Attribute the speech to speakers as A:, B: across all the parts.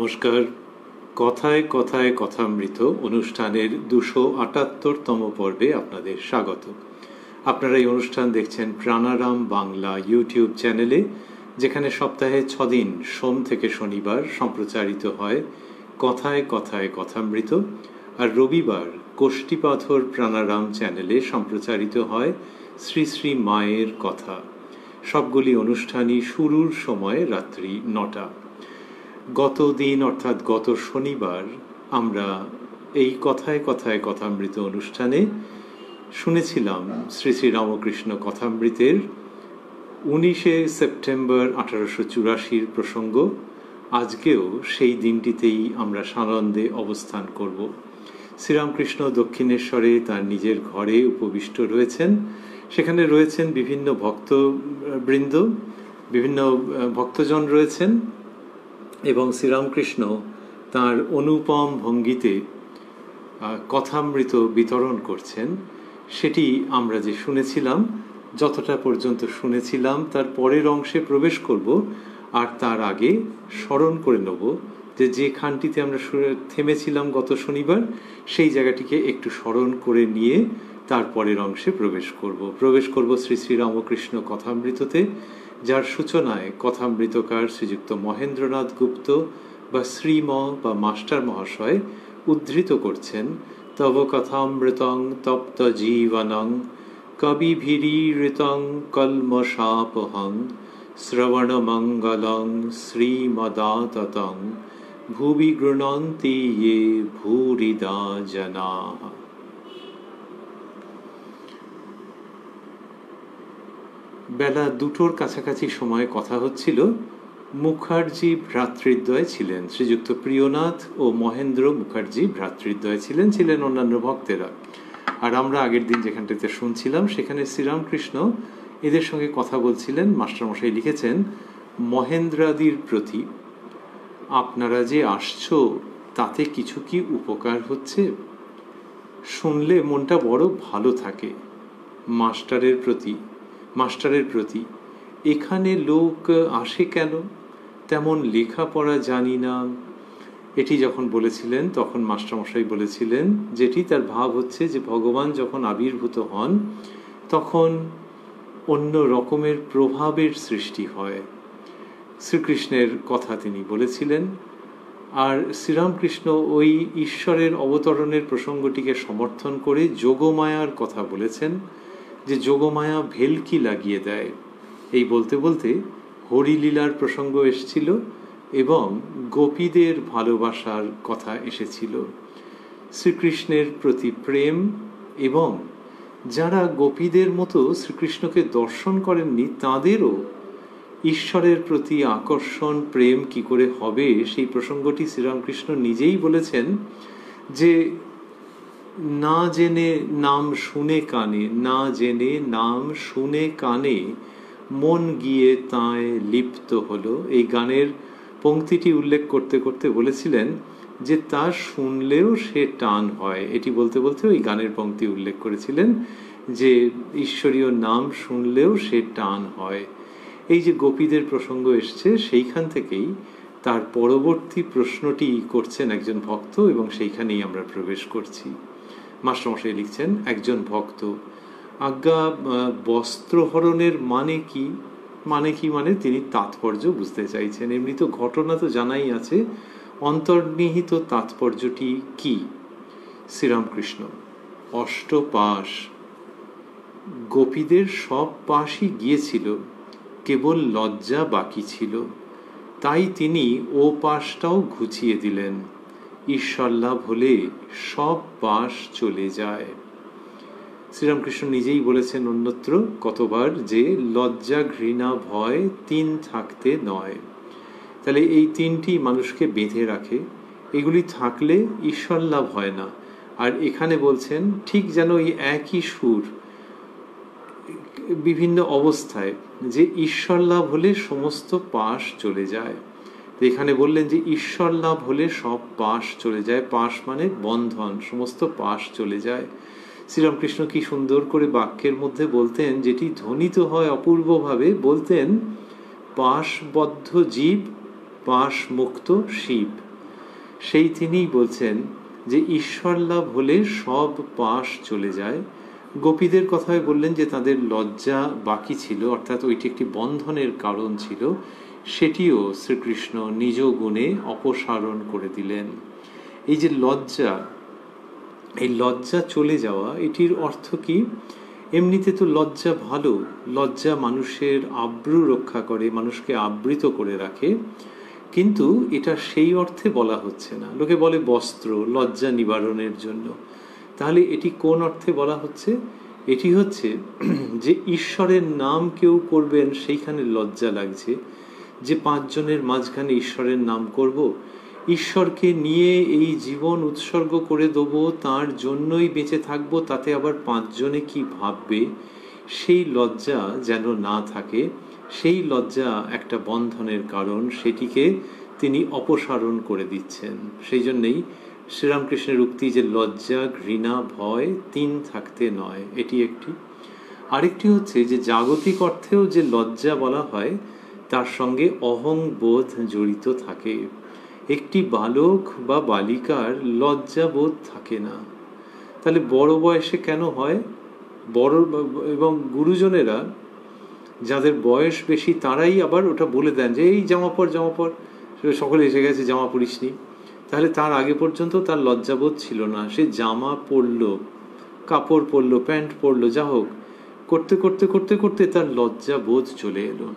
A: নমস্কার। কথায় কথায় কথামৃত অনুষ্ঠানের 278তম পর্বে আপনাদের স্বাগত। আপনারা এই অনুষ্ঠান দেখছেন প্রাণারাম বাংলা ইউটিউব চ্যানেলে, যেখানে সপ্তাহে 6 দিন সোম থেকে শনিবার সম্প্রচারিত হয় কথায় কথায় কথামৃত, আর রবিবার কোষ্ঠীপাথর প্রাণারাম চ্যানেলে সম্প্রচারিত হয় শ্রী শ্রী মায়ের কথা। সবগুলি অনুষ্ঠানই শুরুর সময় রাত্রি 9টা। গত দিন অর্থাৎ গত শনিবার আমরা এই কথায় কথায় কথামৃত অনুষ্ঠানে শুনেছিলাম শ্রী শ্রী রামকৃষ্ণ কথামৃতের 19শে সেপ্টেম্বর 1884 প্রসঙ্গ। আজকেও সেই দিনটিতেই আমরা সানন্দে অবস্থান করব। শ্রীরামকৃষ্ণ দক্ষিণেশ্বরে তার নিজের ঘরে উপবিষ্ট রয়েছেন। সেখানে রয়েছেন বিভিন্ন ভক্তবৃন্দ, বিভিন্ন ভক্তজন রয়েছেন, এবং শ্রীরামকৃষ্ণ তাঁর অনুপম ভঙ্গিতে কথামৃত বিতরণ করছেন। সেটি আমরা যে শুনেছিলাম, যতটা পর্যন্ত শুনেছিলাম তার পরের অংশে প্রবেশ করব, আর তার আগে স্মরণ করে নেব যে খানটিতে আমরা থেমেছিলাম গত শনিবার, সেই জায়গাটিকে একটু স্মরণ করে নিয়ে তার পরের অংশে প্রবেশ করব শ্রী শ্রী রামকৃষ্ণ কথামৃততে, যার সূচনায় কথামৃতকার শ্রীযুক্ত মহেন্দ্রনাথ গুপ্ত বা শ্রীম বা মাস্টার মহাশয় উদ্ধৃত করছেন তব কথামৃতং তপ্ত জীবনং কবিভিরীরিতং কলমশাপহং শ্রবণমঙ্গলং শ্রীমদাততং ভুবি গৃণন্তি ये ভূরিদা জনাঃ। বেলা 2টোর কাছাকাছি সময় কথা হচ্ছিল। মুখার্জি ভ্রাতৃদ্বয় ছিলেন, শ্রীযুক্ত প্রিয়নাথ ও মহেন্দ্র মুখার্জি ভ্রাতৃদ্বয় ছিলেন অন্যান্য ভক্তেরা। আর আমরা আগের দিন যেখানটাতে শুনছিলাম, সেখানে শ্রীরামকৃষ্ণ এদের সঙ্গে কথা বলছিলেন। মাস্টারমশাই লিখেছেন, মহেন্দ্রাদির প্রতি আপনারা যে আসছো, তাতে কিছু কি উপকার হচ্ছে? শুনলে মনটা বড় ভালো থাকে। মাস্টারের প্রতি এখানে লোক আসে কেন? তেমন লেখাপড়া জানি না। এটি যখন বলেছিলেন তখন মাস্টারমশাই বলেছিলেন, যেটি তার ভাব হচ্ছে যে ভগবান যখন আবির্ভূত হন তখন অন্য রকমের প্রভাবের সৃষ্টি হয়। শ্রীকৃষ্ণের কথা তিনি বলেছিলেন, আর শ্রীরামকৃষ্ণ ওই ঈশ্বরের অবতরণের প্রসঙ্গটিকে সমর্থন করে যোগমায়ার কথা বলেছেন, যে যোগমায়া ভেলকি লাগিয়ে দেয়। এই বলতে বলতে হরিলীলার প্রসঙ্গ এসেছিল এবং গোপীদের ভালোবাসার কথা এসেছিল। শ্রীকৃষ্ণের প্রতি প্রেম, এবং যারা গোপীদের মতো শ্রীকৃষ্ণকে দর্শন করেননি তাঁদেরও ঈশ্বরের প্রতি আকর্ষণ প্রেম কি করে হবে, সেই প্রসঙ্গটি শ্রীরামকৃষ্ণ নিজেই বলেছেন যে না জেনে নাম শুনে কানে, না জেনে নাম শুনে কানে মন গিয়ে তাঁয় লিপ্ত হলো। এই গানের পংক্তিটি উল্লেখ করতে করতে বলেছিলেন যে তা শুনলেও সে টান হয়। এটি বলতে বলতে ওই গানের পংক্তি উল্লেখ করেছিলেন যে ঈশ্বরীয় নাম শুনলেও সে টান হয়। এই যে গোপীদের প্রসঙ্গ এসছে, সেইখান থেকেই তার পরবর্তী প্রশ্নটি করছেন একজন ভক্ত, এবং সেইখানেই আমরা প্রবেশ করছি। মাস্টারমশাই লিখছেন, একজন ভক্ত, আজ্ঞা বস্ত্রহরণের মানে কি? মানে তিনি তাৎপর্য বুঝতে চাইছেন। এমনি তো ঘটনা তো জানাই আছে, অন্তর্নিহিত তাৎপর্যটি কি? শ্রীরামকৃষ্ণ, অষ্টপাশ, গোপীদের সব পাশই গিয়েছিল, কেবল লজ্জা বাকি ছিল, তাই তিনি ও পাশটাও ঘুচিয়ে দিলেন। ঈশ্বর লাভ হলে সব পাশ চলে যায়। শ্রীরামকৃষ্ণ নিজেই বলেছেন অন্যত্র কতবার যে লজ্জা ঘৃণা ভয় 3 থাকতে নয়। তাহলে এই 3টি মানুষকে বেঁধে রাখে, এগুলি থাকলে ঈশ্বর লাভ হয় না। আর এখানে বলছেন ঠিক যেন এই একই সুর বিভিন্ন অবস্থায়, যে ঈশ্বর লাভ হলে সমস্ত পাশ চলে যায়। তো এখানে বললেন যে ঈশ্বর লাভ হলে সব পাশ চলে যায়। পাশ মানে বন্ধন, সমস্ত পাশ চলে যায়। শ্রীরামকৃষ্ণ কি সুন্দর করে বাক্যের মধ্যে বলতেন, যেটি ধ্বনিত হয় অপূর্বভাবে, বলতেন পাশবদ্ধ জীব, পাশ মুক্ত শিব। সেই তিনিই বলছেন যে ঈশ্বর লাভ হলে সব পাশ চলে যায়। গোপীদের কথায় বললেন যে তাদের লজ্জা বাকি ছিল, অর্থাৎ ওইটি একটি বন্ধনের কারণ ছিল, সেটিও শ্রীকৃষ্ণ নিজ গুণে অপসারণ করে দিলেন। এই যে লজ্জা, এই লজ্জা চলে যাওয়া, এটির অর্থ কি? এমনিতে তো লজ্জা ভালো, লজ্জা মানুষের আব্রু রক্ষা করে, মানুষকে আবৃত করে রাখে, কিন্তু এটা সেই অর্থে বলা হচ্ছে না। লোকে বলে বস্ত্র লজ্জা নিবারণের জন্য, তাহলে এটি কোন অর্থে বলা হচ্ছে? এটি হচ্ছে যে ঈশ্বরের নাম কেউ করবেন সেইখানে লজ্জা লাগছে, যে পাঁচজনের মাঝখানে ঈশ্বরের নাম করব, ঈশ্বরকে নিয়ে এই জীবন উৎসর্গ করে দেবো, তার জন্যই বেঁচে থাকবো, তাতে আবার পাঁচজনে কি ভাববে, সেই লজ্জা যেন না থাকে। সেই লজ্জা একটা বন্ধনের কারণ, সেটিকে তিনি অপসারণ করে দিচ্ছেন। সেই জন্যেই শ্রীরামকৃষ্ণের উক্তি যে লজ্জা ঘৃণা ভয় তিন থাকতে নয়, এটি একটি। আরেকটি হচ্ছে যে জাগতিক অর্থেও যে লজ্জা বলা হয় তার সঙ্গে অহংবোধ জড়িত থাকে। একটি বালক বা বালিকার লজ্জাবোধ থাকে না, তাহলে বড় বয়সে কেন হয়? বড় এবং গুরুজনেরা যাদের বয়স বেশি তারাই আবার ওটা বলে দেন যে এই জামা পর জামা পর, সকলে এসে গেছে জামা পরিসনি। তাহলে তার আগে পর্যন্ত তার লজ্জাবোধ ছিল না, সে জামা পরলো, কাপড় পরলো, প্যান্ট পরলো, যা হোক করতে করতে করতে করতে তার লজ্জাবোধ চলে এলো।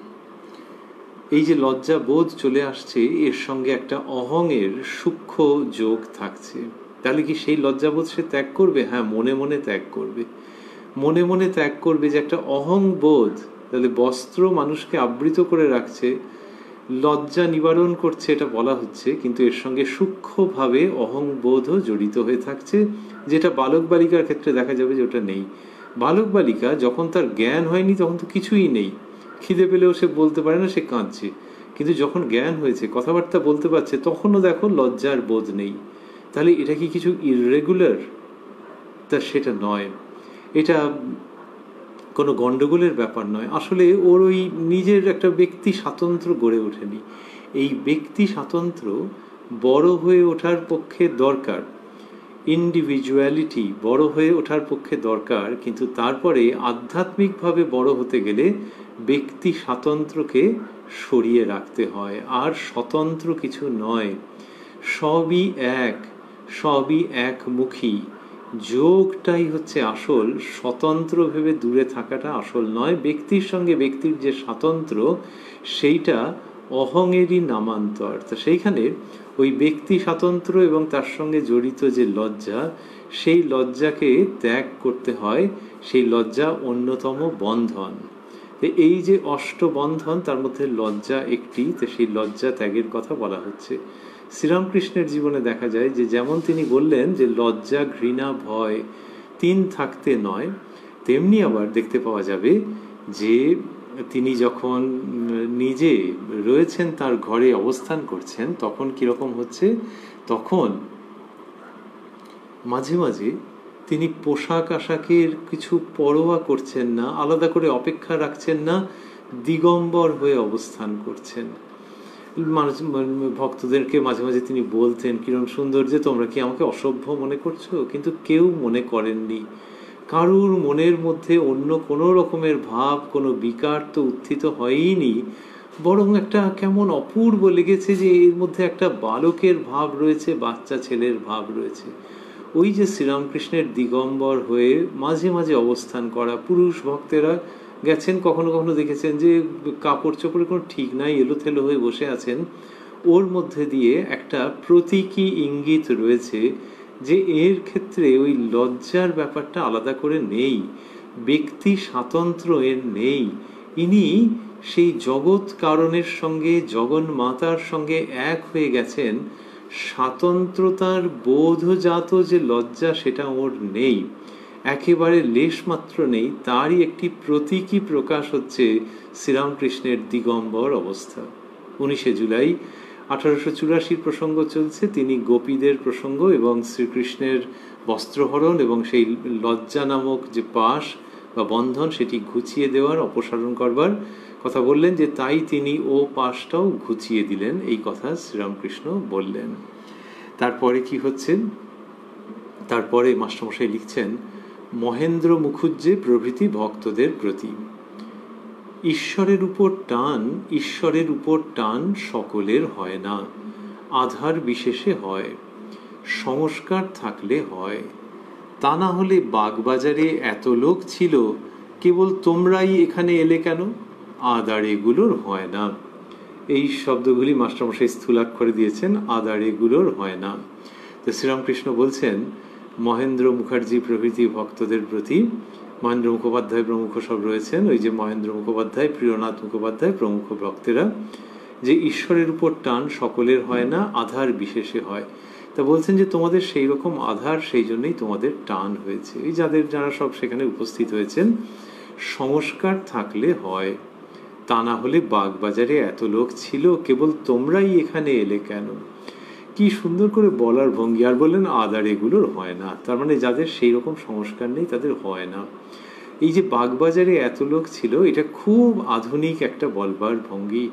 A: এই যে লজ্জাবোধ চলে আসছে, এর সঙ্গে একটা অহংয়ের সূক্ষ্ম যোগ থাকছে। তাহলে কি সেই লজ্জাবোধ সে ত্যাগ করবে? হ্যাঁ, মনে মনে ত্যাগ করবে, মনে মনে ত্যাগ করবে। যে একটা অহংবোধ, তাহলে বস্ত্র মানুষকে আবৃত করে রাখছে, লজ্জা নিবারণ করছে এটা বলা হচ্ছে, কিন্তু এর সঙ্গে সূক্ষ্মভাবে অহংবোধও জড়িত হয়ে থাকছে, যেটা বালক বালিকার ক্ষেত্রে দেখা যাবে যে ওটা নেই। বালক বালিকা যখন তার জ্ঞান হয়নি তখন তো কিছুই নেই, খিদে পেলেও সে বলতে পারে না, সে কাঁদছে। কিন্তু যখন জ্ঞান হয়েছে, কথাবার্তা বলতে পারছে, তখনও দেখো লজ্জার বোধ নেই। তাহলে এটা কি কিছু ইররেগুলার? তা সেটা নয়, এটা কোনো গণ্ডগোলের ব্যাপার নয়। আসলে ওর ওই নিজের একটা ব্যক্তি স্বাতন্ত্র্য গড়ে ওঠেনি। এই ব্যক্তি স্বাতন্ত্র্য বড় হয়ে ওঠার পক্ষে দরকার, ইন্ডিভিজুয়ালিটি বড় হয়ে ওঠার পক্ষে দরকার, কিন্তু তারপরে আধ্যাত্মিকভাবে বড় হতে গেলে ব্যক্তি স্বাতন্ত্র্যকে সরিয়ে রাখতে হয়। আর স্বতন্ত্র কিছু নয়, সবই এক, সবই একমুখী। যোগটাই হচ্ছে আসল, স্বতন্ত্র ভেবে দূরে থাকাটা আসল নয়। ব্যক্তির সঙ্গে ব্যক্তির যে স্বাতন্ত্র্য, সেইটা অহংয়েরই নামান্তর। তো সেইখানে ওই ব্যক্তি স্বাতন্ত্র্য এবং তার সঙ্গে জড়িত যে লজ্জা, সেই লজ্জাকে ত্যাগ করতে হয়। সেই লজ্জা অন্যতম বন্ধন। এই যে অষ্টবন্ধন, তার মধ্যে লজ্জা একটি, তো সেই লজ্জা ত্যাগের কথা বলা হচ্ছে। শ্রীরামকৃষ্ণের জীবনে দেখা যায় যে যেমন তিনি বললেন যে লজ্জা ঘৃণা ভয় তিন থাকতে নয়, তেমনি আবার দেখতে পাওয়া যাবে যে তিনি যখন নিজে রয়েছেন, তার ঘরে অবস্থান করছেন, তখন কিরকম হচ্ছে, তখন মাঝে মাঝে তিনি পোশাক আশাকের কিছু পরোয়া করছেন না, আলাদা করে অপেক্ষা রাখছেন না, দিগম্বর হয়ে অবস্থান করছেন। ভক্তদেরকে মাঝে মাঝে তিনি বলতেন, কিরণ সুন্দর যে তোমরা কি আমাকে অসভ্য মনে করছো? কিন্তু কেউ মনে করেননি। কারুর মনের মধ্যে অন্য কোনো রকমের ভাব, কোনো বিকার তো উত্থিত হয়ইনি, বরং একটা কেমন অপূর্ব লেগেছে যে এর মধ্যে একটা বালকের ভাব রয়েছে, বাচ্চা ছেলের ভাব রয়েছে। ওই যে শ্রীরামকৃষ্ণের দিগম্বর হয়ে মাঝে মাঝে অবস্থান করা, পুরুষ ভক্তেরা গেছেন, কখনো কখনো দেখেছেন যে কাপড় চোপড়ের কোনো ঠিক নাই, এলোথেলো হয়ে বসে আছেন, ওর মধ্যে দিয়ে একটা প্রতীকী ইঙ্গিত রয়েছে যে এর ক্ষেত্রে ওই লজ্জার ব্যাপারটা আলাদা করে নেই, ব্যক্তি স্বাতন্ত্র্য এর নেই। ইনি সেই জগৎ কারণের সঙ্গে, জগন্মাতার সঙ্গে এক হয়ে গেছেন। স্বাতন্ত্রতার বোধজাত যে লজ্জা, সেটা ওর নেই, একেবারে লেশমাত্র নেই। তারই একটি প্রতীকী প্রকাশ হচ্ছে শ্রীরামকৃষ্ণের দিগম্বর অবস্থা। 19শে জুলাই 1884 প্রসঙ্গ চলছে, তিনি গোপীদের প্রসঙ্গ এবং শ্রীকৃষ্ণের বস্ত্রহরণ এবং সেই লজ্জা নামক যে পাশ বা বন্ধন, সেটি ঘুচিয়ে দেওয়ার, অপসারণ করবার কথা বললেন, যে তাই তিনি ও পাশটাও ঘুচিয়ে দিলেন, এই কথা শ্রীরামকৃষ্ণ বললেন। তারপরে কি হচ্ছে, তারপরে মাস্টারমশাই লিখছেন, মহেন্দ্র মুখুজ্জে প্রভৃতি ভক্তদের প্রতি ঈশ্বরের উপর টান সকলের হয় না, আধার বিশেষে হয়, সংস্কার থাকলে হয়। তা না হলে বাগবাজারে এত লোক ছিল, কেবল তোমরাই এখানে এলে কেন, আদার এগুলোর হয় না। এই শব্দগুলি মাস্টারমশাই স্থূলাক্ষরে দিয়েছেন, আদার এগুলোর হয় না। তো শ্রীরামকৃষ্ণ বলছেন মহেন্দ্র মুখার্জি প্রভৃতি ভক্তদের প্রতি, মহেন্দ্র মুখোপাধ্যায় প্রমুখ সব রয়েছেন, ওই যে মহেন্দ্র মুখোপাধ্যায়, প্রিয়নাথ মুখোপাধ্যায় প্রমুখ ভক্তেরা, যে ঈশ্বরের উপর টান সকলের হয় না, আধার বিশেষে হয়। তা বলছেন যে তোমাদের সেই রকম আধার, সেই জন্যই তোমাদের টান হয়েছে। এই যারা সব সেখানে উপস্থিত হয়েছেন, সংস্কার থাকলে হয়, তা না হলে বাগবাজারে এত লোক ছিল, কেবল তোমরাই এখানে এলে কেন। কি সুন্দর করে বলার ভঙ্গি। আর বললেন আদার এগুলোর হয় না, তার মানে যাদের সেই রকম সংস্কার নেই তাদের হয় না। এই যে বাগবাজারে এত লোক ছিল, এটা খুব আধুনিক একটা বলবার ভঙ্গি,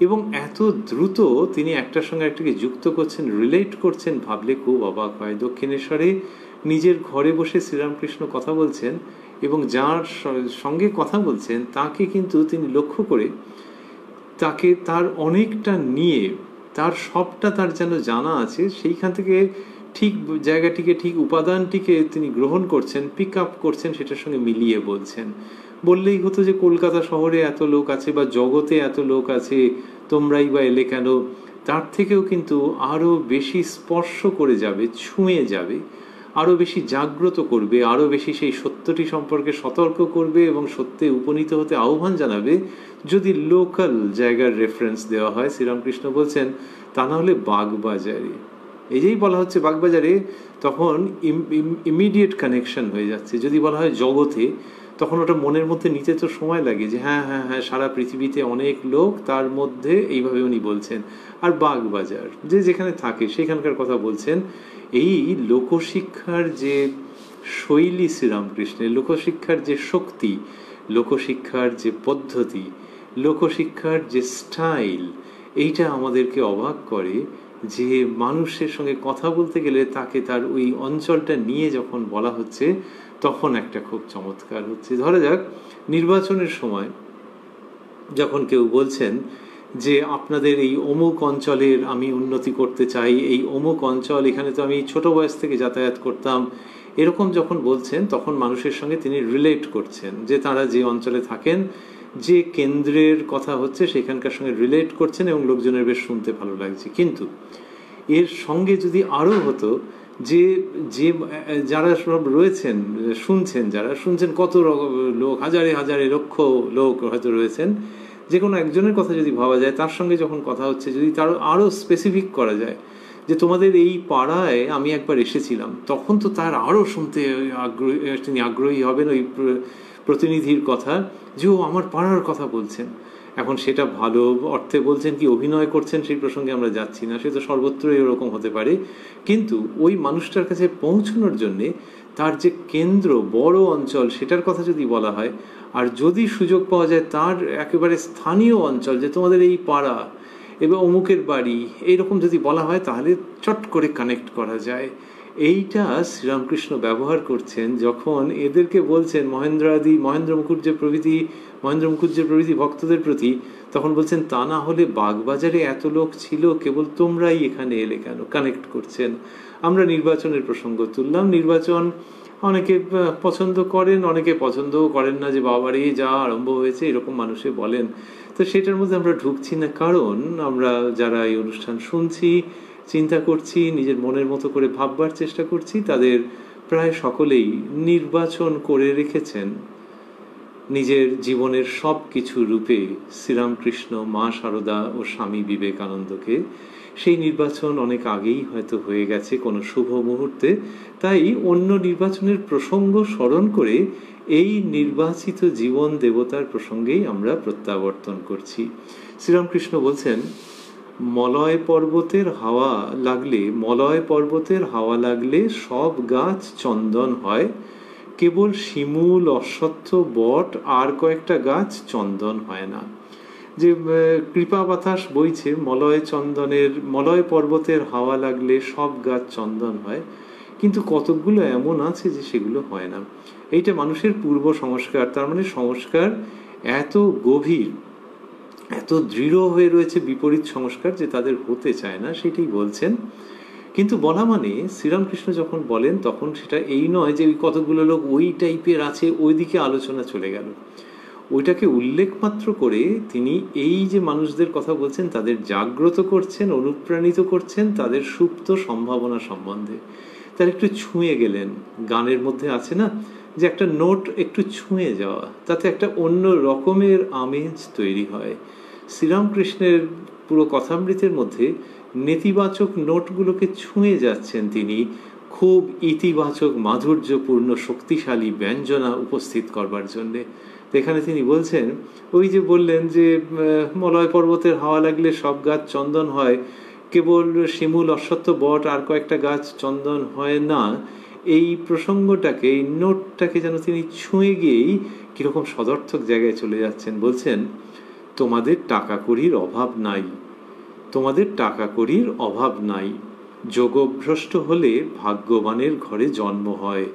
A: এবং এত দ্রুত তিনি একটার সঙ্গে একটাকে যুক্ত করছেন, রিলেট করছেন, ভাবলে খুব অবাক হয়। দক্ষিণেশ্বরে নিজের ঘরে বসে শ্রীরামকৃষ্ণ কথা বলছেন, এবং যার সঙ্গে কথা বলছেন তাকে কিন্তু তিনি লক্ষ্য করে তাকে তার অনেকটা নিয়ে, তার সবটা তার যেন জানা আছে, সেইখান থেকে ঠিক জায়গাটিকে, ঠিক উপাদানটিকে তিনি গ্রহণ করছেন, পিক আপ করছেন, সেটার সঙ্গে মিলিয়ে বলছেন। বললেই হতো যে কলকাতা শহরে এত লোক আছে বা জগতে এত লোক আছে, তোমরাই বা এলে কেন, তার থেকেও কিন্তু আরও বেশি স্পর্শ করে যাবে, ছুঁয়ে যাবে, আরও বেশি জাগ্রত করবে, আরও বেশি সেই সত্যটি সম্পর্কে সতর্ক করবে এবং সত্যে উপনীত হতে আহ্বান জানাবে যদি লোকাল জায়গার রেফারেন্স দেওয়া হয়। শ্রীরামকৃষ্ণ বলছেন তা না হলে বাগবাজারে, এই যেই বলা হচ্ছে বাগবাজারে, তখন ইমিডিয়েট কানেকশন হয়ে যাচ্ছে। যদি বলা হয় জগতে, তখন ওটা মনের মধ্যে নিতে তো সময় লাগে, যে হ্যাঁ হ্যাঁ হ্যাঁ সারা পৃথিবীতে অনেক লোক, তার মধ্যে এইভাবে উনি বলছেন। আর বাগবাজার যে যেখানে থাকে সেখানকার কথা বলছেন। এই লোকশিক্ষার যে শৈলী শ্রীরামকৃষ্ণের, লোকশিক্ষার যে শক্তি, লোকশিক্ষার যে পদ্ধতি, লোকশিক্ষার যে স্টাইল, এইটা আমাদেরকে অবাক করে যে মানুষের সঙ্গে কথা বলতে গেলে তাকে তার ওই অঞ্চলটা নিয়ে যখন বলা হচ্ছে, তখন একটা খুব চমৎকার হচ্ছে। ধরা যাক নির্বাচনের সময় যখন কেউ বলছেন যে আপনাদের এই অমুক অঞ্চলের আমি উন্নতি করতে চাই, এই অমুক অঞ্চল, এখানে তো আমি ছোট বয়স থেকে যাতায়াত করতাম, এরকম যখন বলছেন, তখন মানুষের সঙ্গে তিনি রিলেট করছেন, যে তারা যে অঞ্চলে থাকেন, যে কেন্দ্রের কথা হচ্ছে সেখানকার সঙ্গে রিলেট করছেন, এবং লোকজনের বেশ শুনতে ভালো লাগছে। কিন্তু এর সঙ্গে যদি আরও হতো যে যে যারা সব রয়েছেন, যারা শুনছেন, কত লোক, হাজারে হাজারে লক্ষ লোক হয়তো রয়েছেন, যে কোনো একজনের কথা যদি ভাবা যায়, তার সঙ্গে যখন কথা হচ্ছে, যদি তার আরও স্পেসিফিক করা যায় যে তোমাদের এই পাড়ায় আমি একবার এসেছিলাম, তখন তো তার আরও শুনতে তিনি আগ্রহী হবেন ওই প্রতিনিধির কথা, যে ও আমার পাড়ার কথা বলছেন। এখন সেটা ভালো অর্থে বলছেন কি অভিনয় করছেন, সেই প্রসঙ্গে আমরা যাচ্ছি না, সে তো সর্বত্রই এরকম হতে পারে। কিন্তু ওই মানুষটার কাছে পৌঁছানোর জন্যে তার যে কেন্দ্র, বড় অঞ্চল, সেটার কথা যদি বলা হয়, আর যদি সুযোগ পাওয়া যায় তার একেবারে স্থানীয় অঞ্চল, যে তোমাদের এই পাড়া এবং অমুকের বাড়ি, এইরকম যদি বলা হয়, তাহলে চট করে কানেক্ট করা যায়। এইটা শ্রীরামকৃষ্ণ ব্যবহার করছেন যখন এদেরকে বলছেন মহেন্দ্র মুখুজ্জের প্রভৃতি ভক্তদের প্রতি, তখন বলছেন তা না হলে বাগবাজারে এত লোক ছিল, কেবল তোমরাই এখানে এলে কেন, কানেক্ট করছেন। আমরা নির্বাচনের প্রসঙ্গ তুললাম। নির্বাচন অনেকে পছন্দ করেন, অনেকে পছন্দও করেন না, যে বাবারে যা আরম্ভ হয়েছে, এরকম মানুষে বলেন। তো সেটার মধ্যে আমরা ঢুকছি না, কারণ আমরা যারা এই অনুষ্ঠান শুনছি, চিন্তা করছি, নিজের মনের মতো করে ভাববার চেষ্টা করছি, তাদের প্রায় সকলেই নির্বাচন করে রেখেছেন নিজের জীবনের সব কিছু রূপে শ্রীরামকৃষ্ণ, মা সারদা ও স্বামী বিবেকানন্দকে। সেই নির্বাচন অনেক আগেই হয়তো হয়ে গেছে কোনো শুভ মুহূর্তে, তাই অন্য নির্বাচনের প্রসঙ্গ স্মরণ করে এই নির্বাচিত জীবন দেবতার প্রসঙ্গেই আমরা প্রত্যাবর্তন করছি। শ্রীরামকৃষ্ণ বলছেন, মলয় পর্বতের হাওয়া লাগলে সব গাছ চন্দন হয়, কেবল শিমুল, অশ্বত্থ, বট আর কয়েকটা গাছ চন্দন হয় না। যে কৃপা বাতাস বইছে, মলয় পর্বতের হাওয়া লাগলে সব গাছ চন্দন হয়, কিন্তু কতকগুলো এমন আছে যে সেগুলো হয় না। এইটা মানুষের পূর্ব সংস্কার, তার মানে সংস্কার এত গভীর, এত দৃঢ় হয়ে রয়েছে বিপরীত সংস্কার যে তাদের হতে চায় না, সেটাই বলছেন। কিন্তু বলা মানে শ্রীরামকৃষ্ণ যখন বলেন তখন সেটা এই নয় যে ওই কতগুলো লোক ওই টাইপের আছে ওই দিকে আলোচনা চলে গেল, ওইটাকে উল্লেখ মাত্র করে তিনি এই যে মানুষদের কথা বলছেন তাদের জাগ্রত করছেন, অনুপ্রাণিত করছেন তাদের সুপ্ত সম্ভাবনা সম্বন্ধে। তার একটু ছুঁয়ে গেলেন, গানের মধ্যে আছে না যে একটা নোট একটু ছুঁয়ে যাওয়া, তাতে একটা অন্য রকমের আমেজ তৈরি হয়। শ্রীরামকৃষ্ণের পুরো কথামৃতের মধ্যে নেতিবাচক নোটগুলোকে ছুঁয়ে যাচ্ছেন তিনি, খুব ইতিবাচক মাধুর্যপূর্ণ শক্তিশালী ব্যঞ্জনা উপস্থিত করবার জন্যে। এখানে তিনি বলছেন, ওই যে বললেন যে মলয় পর্বতের হাওয়া লাগলে সব গাছ চন্দন হয়, কেবল শিমুল, অশ্বত্থ, বট আর কয়েকটা গাছ চন্দন হয় না, এই প্রসঙ্গটাকে, এই নোটটাকে যেন তিনি ছুঁয়ে গিয়েই কিরকম সদর্থক জায়গায় চলে যাচ্ছেন। বলছেন, তোমাদের টাকা কড়ির অভাব নাই, তোমাদের টাকা কড়ির অভাব নাই, যোগভ্রষ্ট হলে ভাগ্যবানের ঘরে জন্ম হয়,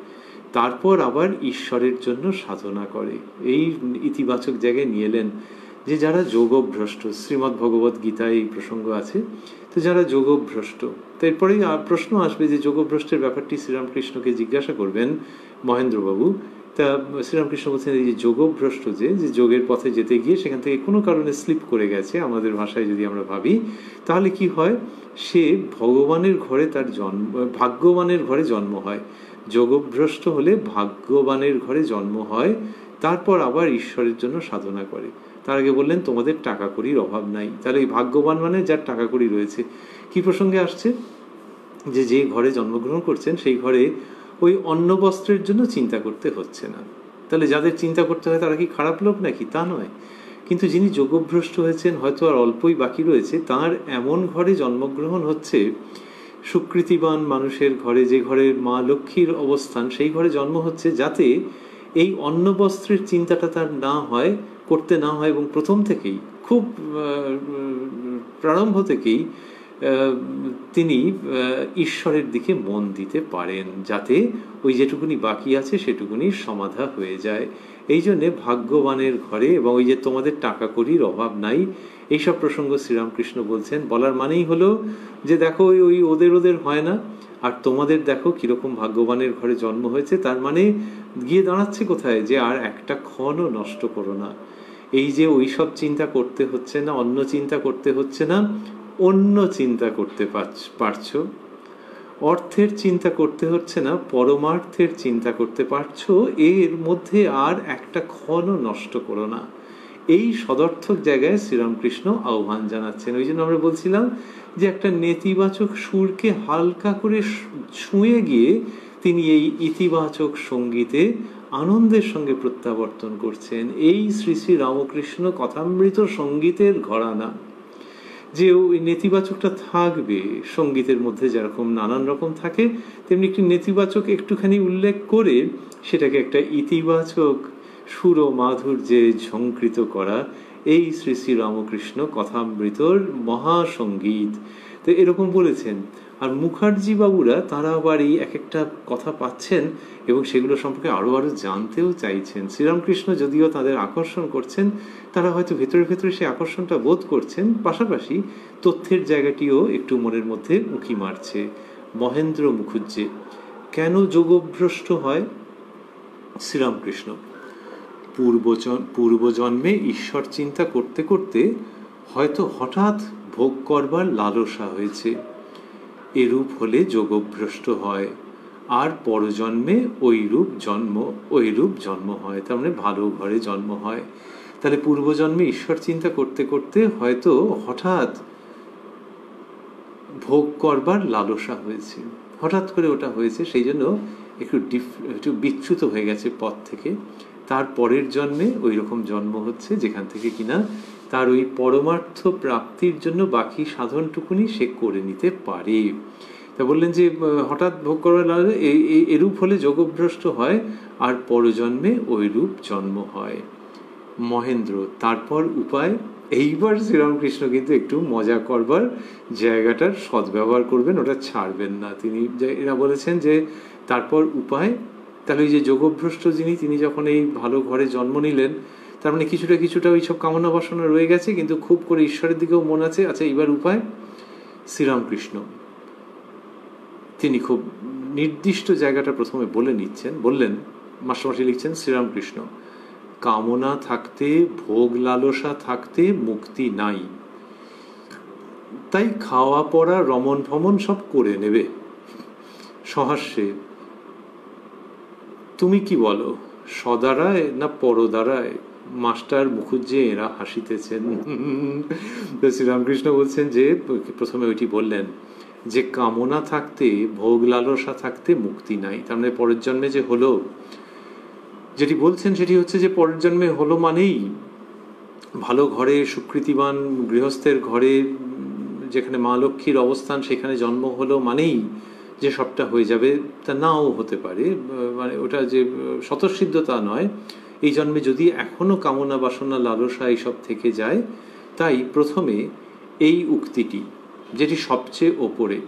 A: তারপর আবার ঈশ্বরের জন্য সাধনা করে। এই ইতিবাচক জায়গায় নিয়ে এলেন যে যারা যোগভ্রষ্ট, শ্রীমদ্ ভগবত গীতায় এই প্রসঙ্গ আছে, তো যারা যোগভ্রষ্ট, তারপরেই প্রশ্ন আসবে যে যোগভ্রষ্টের ব্যাপারটি শ্রীরামকৃষ্ণকে জিজ্ঞাসা করবেন মহেন্দ্রবাবু। তা শ্রীরামকৃষ্ণ বলছেন, এই যে যোগভ্রষ্ট, যে যোগের পথে যেতে গিয়ে সেখান থেকে কোনো কারণে স্লিপ করে গেছে, আমাদের ভাষায় যদি আমরা ভাবি, তাহলে কি হয়, সে ভগবানের ঘরে তার জন্ম, ভাগ্যবানের ঘরে জন্ম হয়। যোগভ্রষ্ট হলে ভাগ্যবানের ঘরে জন্ম হয়, তারপর আবার ঈশ্বরের জন্য সাধনা করে। তার আগে বললেন তোমাদের টাকা কড়ির অভাব নাই। তাহলে এই ভাগ্যবান মানে যার টাকা কড়ি রয়েছে। কি প্রসঙ্গে আসছে, যে যে ঘরে জন্মগ্রহণ করছেন সেই ঘরে ওই অন্ন বস্ত্রের জন্য চিন্তা করতে হচ্ছে না। তাহলে যাদের চিন্তা করতে হয় তারা কি খারাপ লোক নাকি? তা নয়। কিন্তু যিনি যোগভ্রষ্ট হয়েছেন, হয়তো আর অল্পই বাকি রয়েছে, তার এমন ঘরে জন্মগ্রহণ হচ্ছে, সুকৃতিবান মানুষের ঘরে, যে ঘরে মা লক্ষ্মীর অবস্থান, সেই ঘরে জন্ম হচ্ছে, যাতে এই অন্ন বস্ত্রের চিন্তাটা তার না হয়, করতে না হয়, এবং প্রথম থেকেই, খুব প্রারম্ভ থেকেই তিনি ঈশ্বরের দিকে মন দিতে পারেন, যাতে ওই যেটুকুনি বাকি আছে সেটুকুনি সমাধা হয়ে যায়। এই জন্যে ভাগ্যবানের ঘরে, এবং ওই যে তোমাদের টাকা কড়ির অভাব নাই, এইসব প্রসঙ্গ শ্রীরামকৃষ্ণ বলছেন। বলার মানেই হলো যে দেখো ওই ওদের হয় না, আর তোমাদের দেখো কিরকম ভাগ্যবানের ঘরে জন্ম হয়েছে। তার মানে গিয়ে দাঁড়াচ্ছে কোথায়, যে আর একটা ক্ষণও নষ্ট করো না। এই যে ওই সব চিন্তা করতে হচ্ছে না, অন্য চিন্তা করতে হচ্ছে না, অন্য চিন্তা করতে পারছো, অর্থের চিন্তা করতে হচ্ছে না, পরমার্থের চিন্তা করতে পারছো, এর মধ্যে আর একটা ক্ষণও নষ্ট করো না। এই সদর্থক জায়গায় শ্রীরামকৃষ্ণ আহ্বান জানাচ্ছেন। ওই জন্য আমরা বলছিলাম যে একটা নেতিবাচক সুরকে হালকা করে ছুঁয়ে গিয়ে তিনি এই ইতিবাচক সঙ্গীতে আনন্দের সঙ্গে প্রত্যাবর্তন করছেন। এই শ্রী শ্রী রামকৃষ্ণ কথামৃত সঙ্গীতের ঘরানা, যে ওই নেতিবাচকটা থাকবে সঙ্গীতের মধ্যে, যেরকম নানান রকম থাকে, তেমনি একটি নেতিবাচক একটুখানি উল্লেখ করে সেটাকে একটা ইতিবাচক সুর ও মাধুর্যে ঝঙ্কৃত করা, এই শ্রী শ্রী রামকৃষ্ণ কথামৃতর মহাসঙ্গীত। তো এরকম বলেছেন। আর মুখার্জি বাবুরা, তারা আবার এই এক একটা কথা পাচ্ছেন এবং সেগুলো সম্পর্কে আরো জানতেও চাইছেন। শ্রীরামকৃষ্ণ যদিও তাদের আকর্ষণ করছেন, তারা হয়তো ভেতরে ভেতরে সেই আকর্ষণটা বোধ করছেন, পাশাপাশি তথ্যের জায়গাটিও একটু মনের মধ্যে উঁকি মারছে। মহেন্দ্র মুখুজ্জে কেন যোগভ্রষ্ট হয়? শ্রীরামকৃষ্ণ পূর্বজন্মে ঈশ্বর চিন্তা করতে করতে হয়তো হঠাৎ ভোগ করবার লালসা হয়েছে, এরূপ হলে যোগভ্রষ্ট হয়, আর পরজন্মে ওইরূপ জন্ম হয়, তার মানে ভালো ঘরে জন্ম হয়। তাহলে পূর্বজন্মে ঈশ্বর চিন্তা করতে করতে হয়তো হঠাৎ ভোগ করবার লালসা হয়েছে, হঠাৎ করে ওটা হয়েছে, সেই জন্য একটু বিচ্যুত হয়ে গেছে পথ থেকে। তার পরের জন্মে ওই রকম জন্ম হচ্ছে, যেখান থেকে কিনা তার ওই পরমার্থ প্রাপ্তির জন্য বাকি সাধনটুকুনি সে করে নিতে পারে। তা বললেন যে হঠাৎ ভোগ করার লালসা, এরূপ হলে যোগভ্রষ্ট হয়, আর পরজন্মে ওইরূপ জন্ম হয়। মহেন্দ্র তারপর উপায়, এইবার শ্রীরামকৃষ্ণ কিন্তু একটু মজা করবার জায়গাটার সদ্ব্যবহার করবেন, ওটা ছাড়বেন না। তিনি এরা বলেছেন যে তারপর উপায়, তাহলে ওই যে যোগভ্রষ্ট যিনি, তিনি যখন এই ভালো ঘরে জন্ম নিলেন, তার মানে কিছুটা ওই সব কামনা বাসনা রয়ে গেছে, কিন্তু খুব করে ঈশ্বরের দিকেও মন আছে। আচ্ছা, এবার উপায় শ্রীরামকৃষ্ণ তিনি খুব নির্দিষ্ট জায়গাটা প্রথমে বলে নিচ্ছেন। বললেন, মাস্টারমশাই লিখছেন, শ্রীরামকৃষ্ণ, কামনা থাকতে, ভোগ লালসা থাকতে মুক্তি নাই, তাই খাওয়া পড়া রমণ ভমন সব করে নেবে। সহাস্যে, তুমি কি বলো, সদারায় না পরদারায়? মাস্টার মুখুজ্জে এরা হাসিতেছেন। শ্রীরামকৃষ্ণ বলছেন যে প্রথমে ওইটি বললেন যে কামনা থাকতে, ভোগ লালসা থাকতে মুক্তি নাই। তার মানে পরের জন্মে যে হলো, যেটি বলছেন সেটি হচ্ছে যে পরের জন্মে হলো মানেই ভালো ঘরে, সুকৃতিবান গৃহস্থের ঘরে যেখানে মা লক্ষ্মীর অবস্থান, সেখানে জন্ম হলো মানেই যে সবটা হয়ে যাবে, তা নাও হতে পারে। মানে ওটা যে স্বতঃসিদ্ধ তা নয়। এই জন্মে যদি এখনো কামনা বাসনা লালসা এইসব থেকে যায়, তাই প্রথমে এই উক্তিটি, যেটি সবচেয়ে ওপরে,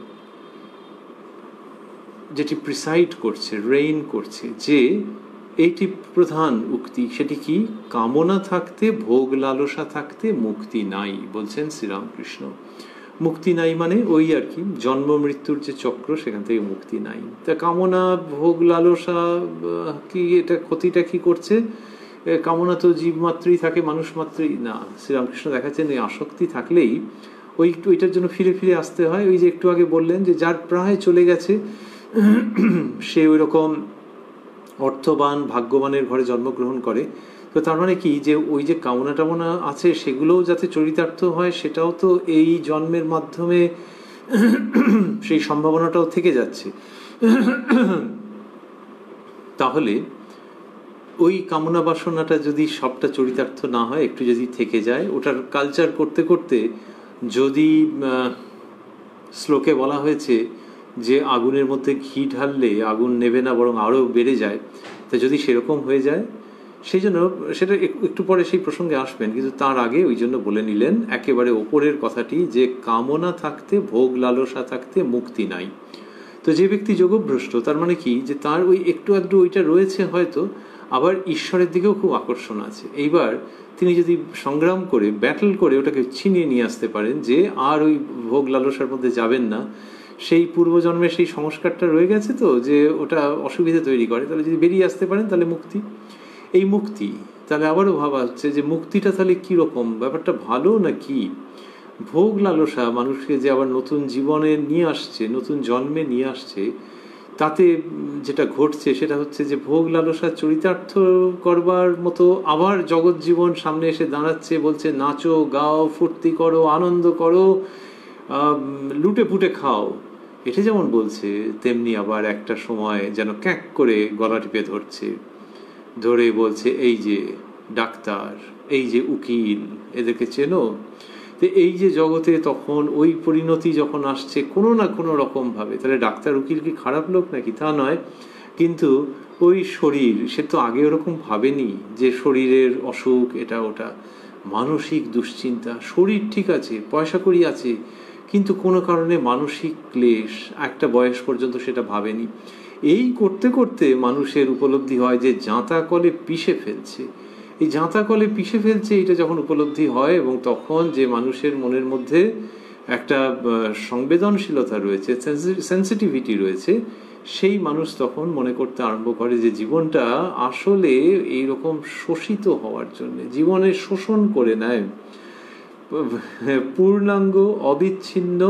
A: যেটি প্রিসাইড করছে, রেইন করছে, যে এইটি প্রধান উক্তি, সেটি কি? কামনা থাকতে, ভোগ লালসা থাকতে মুক্তি নাই, বলছেন শ্রীরামকৃষ্ণ। মুক্তি নাই মানে ওই আর কি, জন্ম মৃত্যুর যে চক্র, সেখান থেকে মুক্তি নাই। তা কামনা ভোগ লালসা কি, এটা ক্ষতিটা কি করছে? কামনা তো জীব মাত্রই থাকে, মানুষ মাত্রই না। শ্রীরামকৃষ্ণ দেখাচ্ছেন এই আসক্তি থাকলেই ওইটার জন্য ফিরে ফিরে আসতে হয়। ওই যে একটু আগে বললেন যে যার প্রায় চলে গেছে, সে ওই রকম অর্থবান ভাগ্যবানের ঘরে জন্মগ্রহণ করে। তো তার মানে কি, যে ওই যে কামনা টামনা আছে সেগুলোও যাতে চরিতার্থ হয়, সেটাও তো এই জন্মের মাধ্যমে সেই সম্ভাবনাটাও থেকে যাচ্ছে। তাহলে ওই কামনা বাসনাটা যদি সবটা চরিতার্থ না হয়, একটু যদি থেকে যায়, ওটার কালচার করতে করতে, যদি শ্লোকে বলা হয়েছে যে আগুনের মধ্যে ঘি ঢাললে আগুন নেবে না, বরং আরও বেড়ে যায়, তা যদি সেরকম হয়ে যায়, সেই জন্য সেটা একটু পরে সেই প্রসঙ্গে আসবেন, কিন্তু তার আগে ওই জন্য বলে নিলেন একেবারে ওপরের কথাটি, যে কামনা থাকতে, ভোগ লালসা থাকতে মুক্তি নাই। তো যে ব্যক্তি যোগভ্রষ্ট, তার মানে কি, যে তার ওই একটু আধটু ওইটা রয়েছে হয়তো, আবার ঈশ্বরের দিকেও খুব আকর্ষণ আছে। এইবার তিনি যদি সংগ্রাম করে, ব্যাটল করে ওটাকে ছিনিয়ে নিয়ে আসতে পারেন, যে আর ওই ভোগ লালসার মধ্যে যাবেন না, সেই পূর্বজন্মে সেই সংস্কারটা রয়ে গেছে তো, যে ওটা অসুবিধা তৈরি করে, তাহলে যদি বেরিয়ে আসতে পারেন, তাহলে মুক্তি। এই মুক্তি, তাহলে আবারও ভাবা হচ্ছে যে মুক্তিটা তাহলে কীরকম, ব্যাপারটা ভালো না কি? ভোগ লালসা মানুষকে যে আবার নতুন জীবনে নিয়ে আসছে, নতুন জন্মে নিয়ে আসছে, তাতে যেটা ঘটছে সেটা হচ্ছে যে ভোগ লালসা চরিতার্থ করবার মতো আবার জগৎ জীবন সামনে এসে দাঁড়াচ্ছে, বলছে নাচো, গাও, ফুর্তি করো, আনন্দ করো, লুটে পুটে খাও। এটা যেমন বলছে, তেমনি আবার একটা সময় যেন ক্যাক করে গলা টিপে ধরছে, ধরে বলছে এই যে ডাক্তার, এই যে উকিল, এদেরকে চেনো? তো এই যে জগতে তখন ওই পরিণতি যখন আসছে কোনো না কোনো রকম ভাবে, তাহলে ডাক্তার উকিল কি খারাপ লোক নাকি? তা নয়, কিন্তু ওই শরীর, সে তো আগে ওরকম ভাবেনি যে শরীরের অসুখ এটা ওটা, মানসিক দুশ্চিন্তা। শরীর ঠিক আছে, পয়সা কড়ি আছে, কিন্তু কোনো কারণে মানসিক ক্লেশ একটা বয়স পর্যন্ত সেটা ভাবেনি। এই করতে করতে মানুষের উপলব্ধি হয় যে জাঁতা কলে পিষে ফেলছে, এই জাঁতা কলে পিষে ফেলছে, এটা যখন উপলব্ধি হয়, এবং তখন যে মানুষের মনের মধ্যে একটা সংবেদনশীলতা রয়েছে, সেন্সিটিভিটি রয়েছে, সেই মানুষ তখন মনে করতে আরম্ভ করে যে জীবনটা আসলে এইরকম শোষিত হওয়ার জন্য, জীবনের শোষণ করে নেয়। পূর্ণাঙ্গ অবিচ্ছিন্ন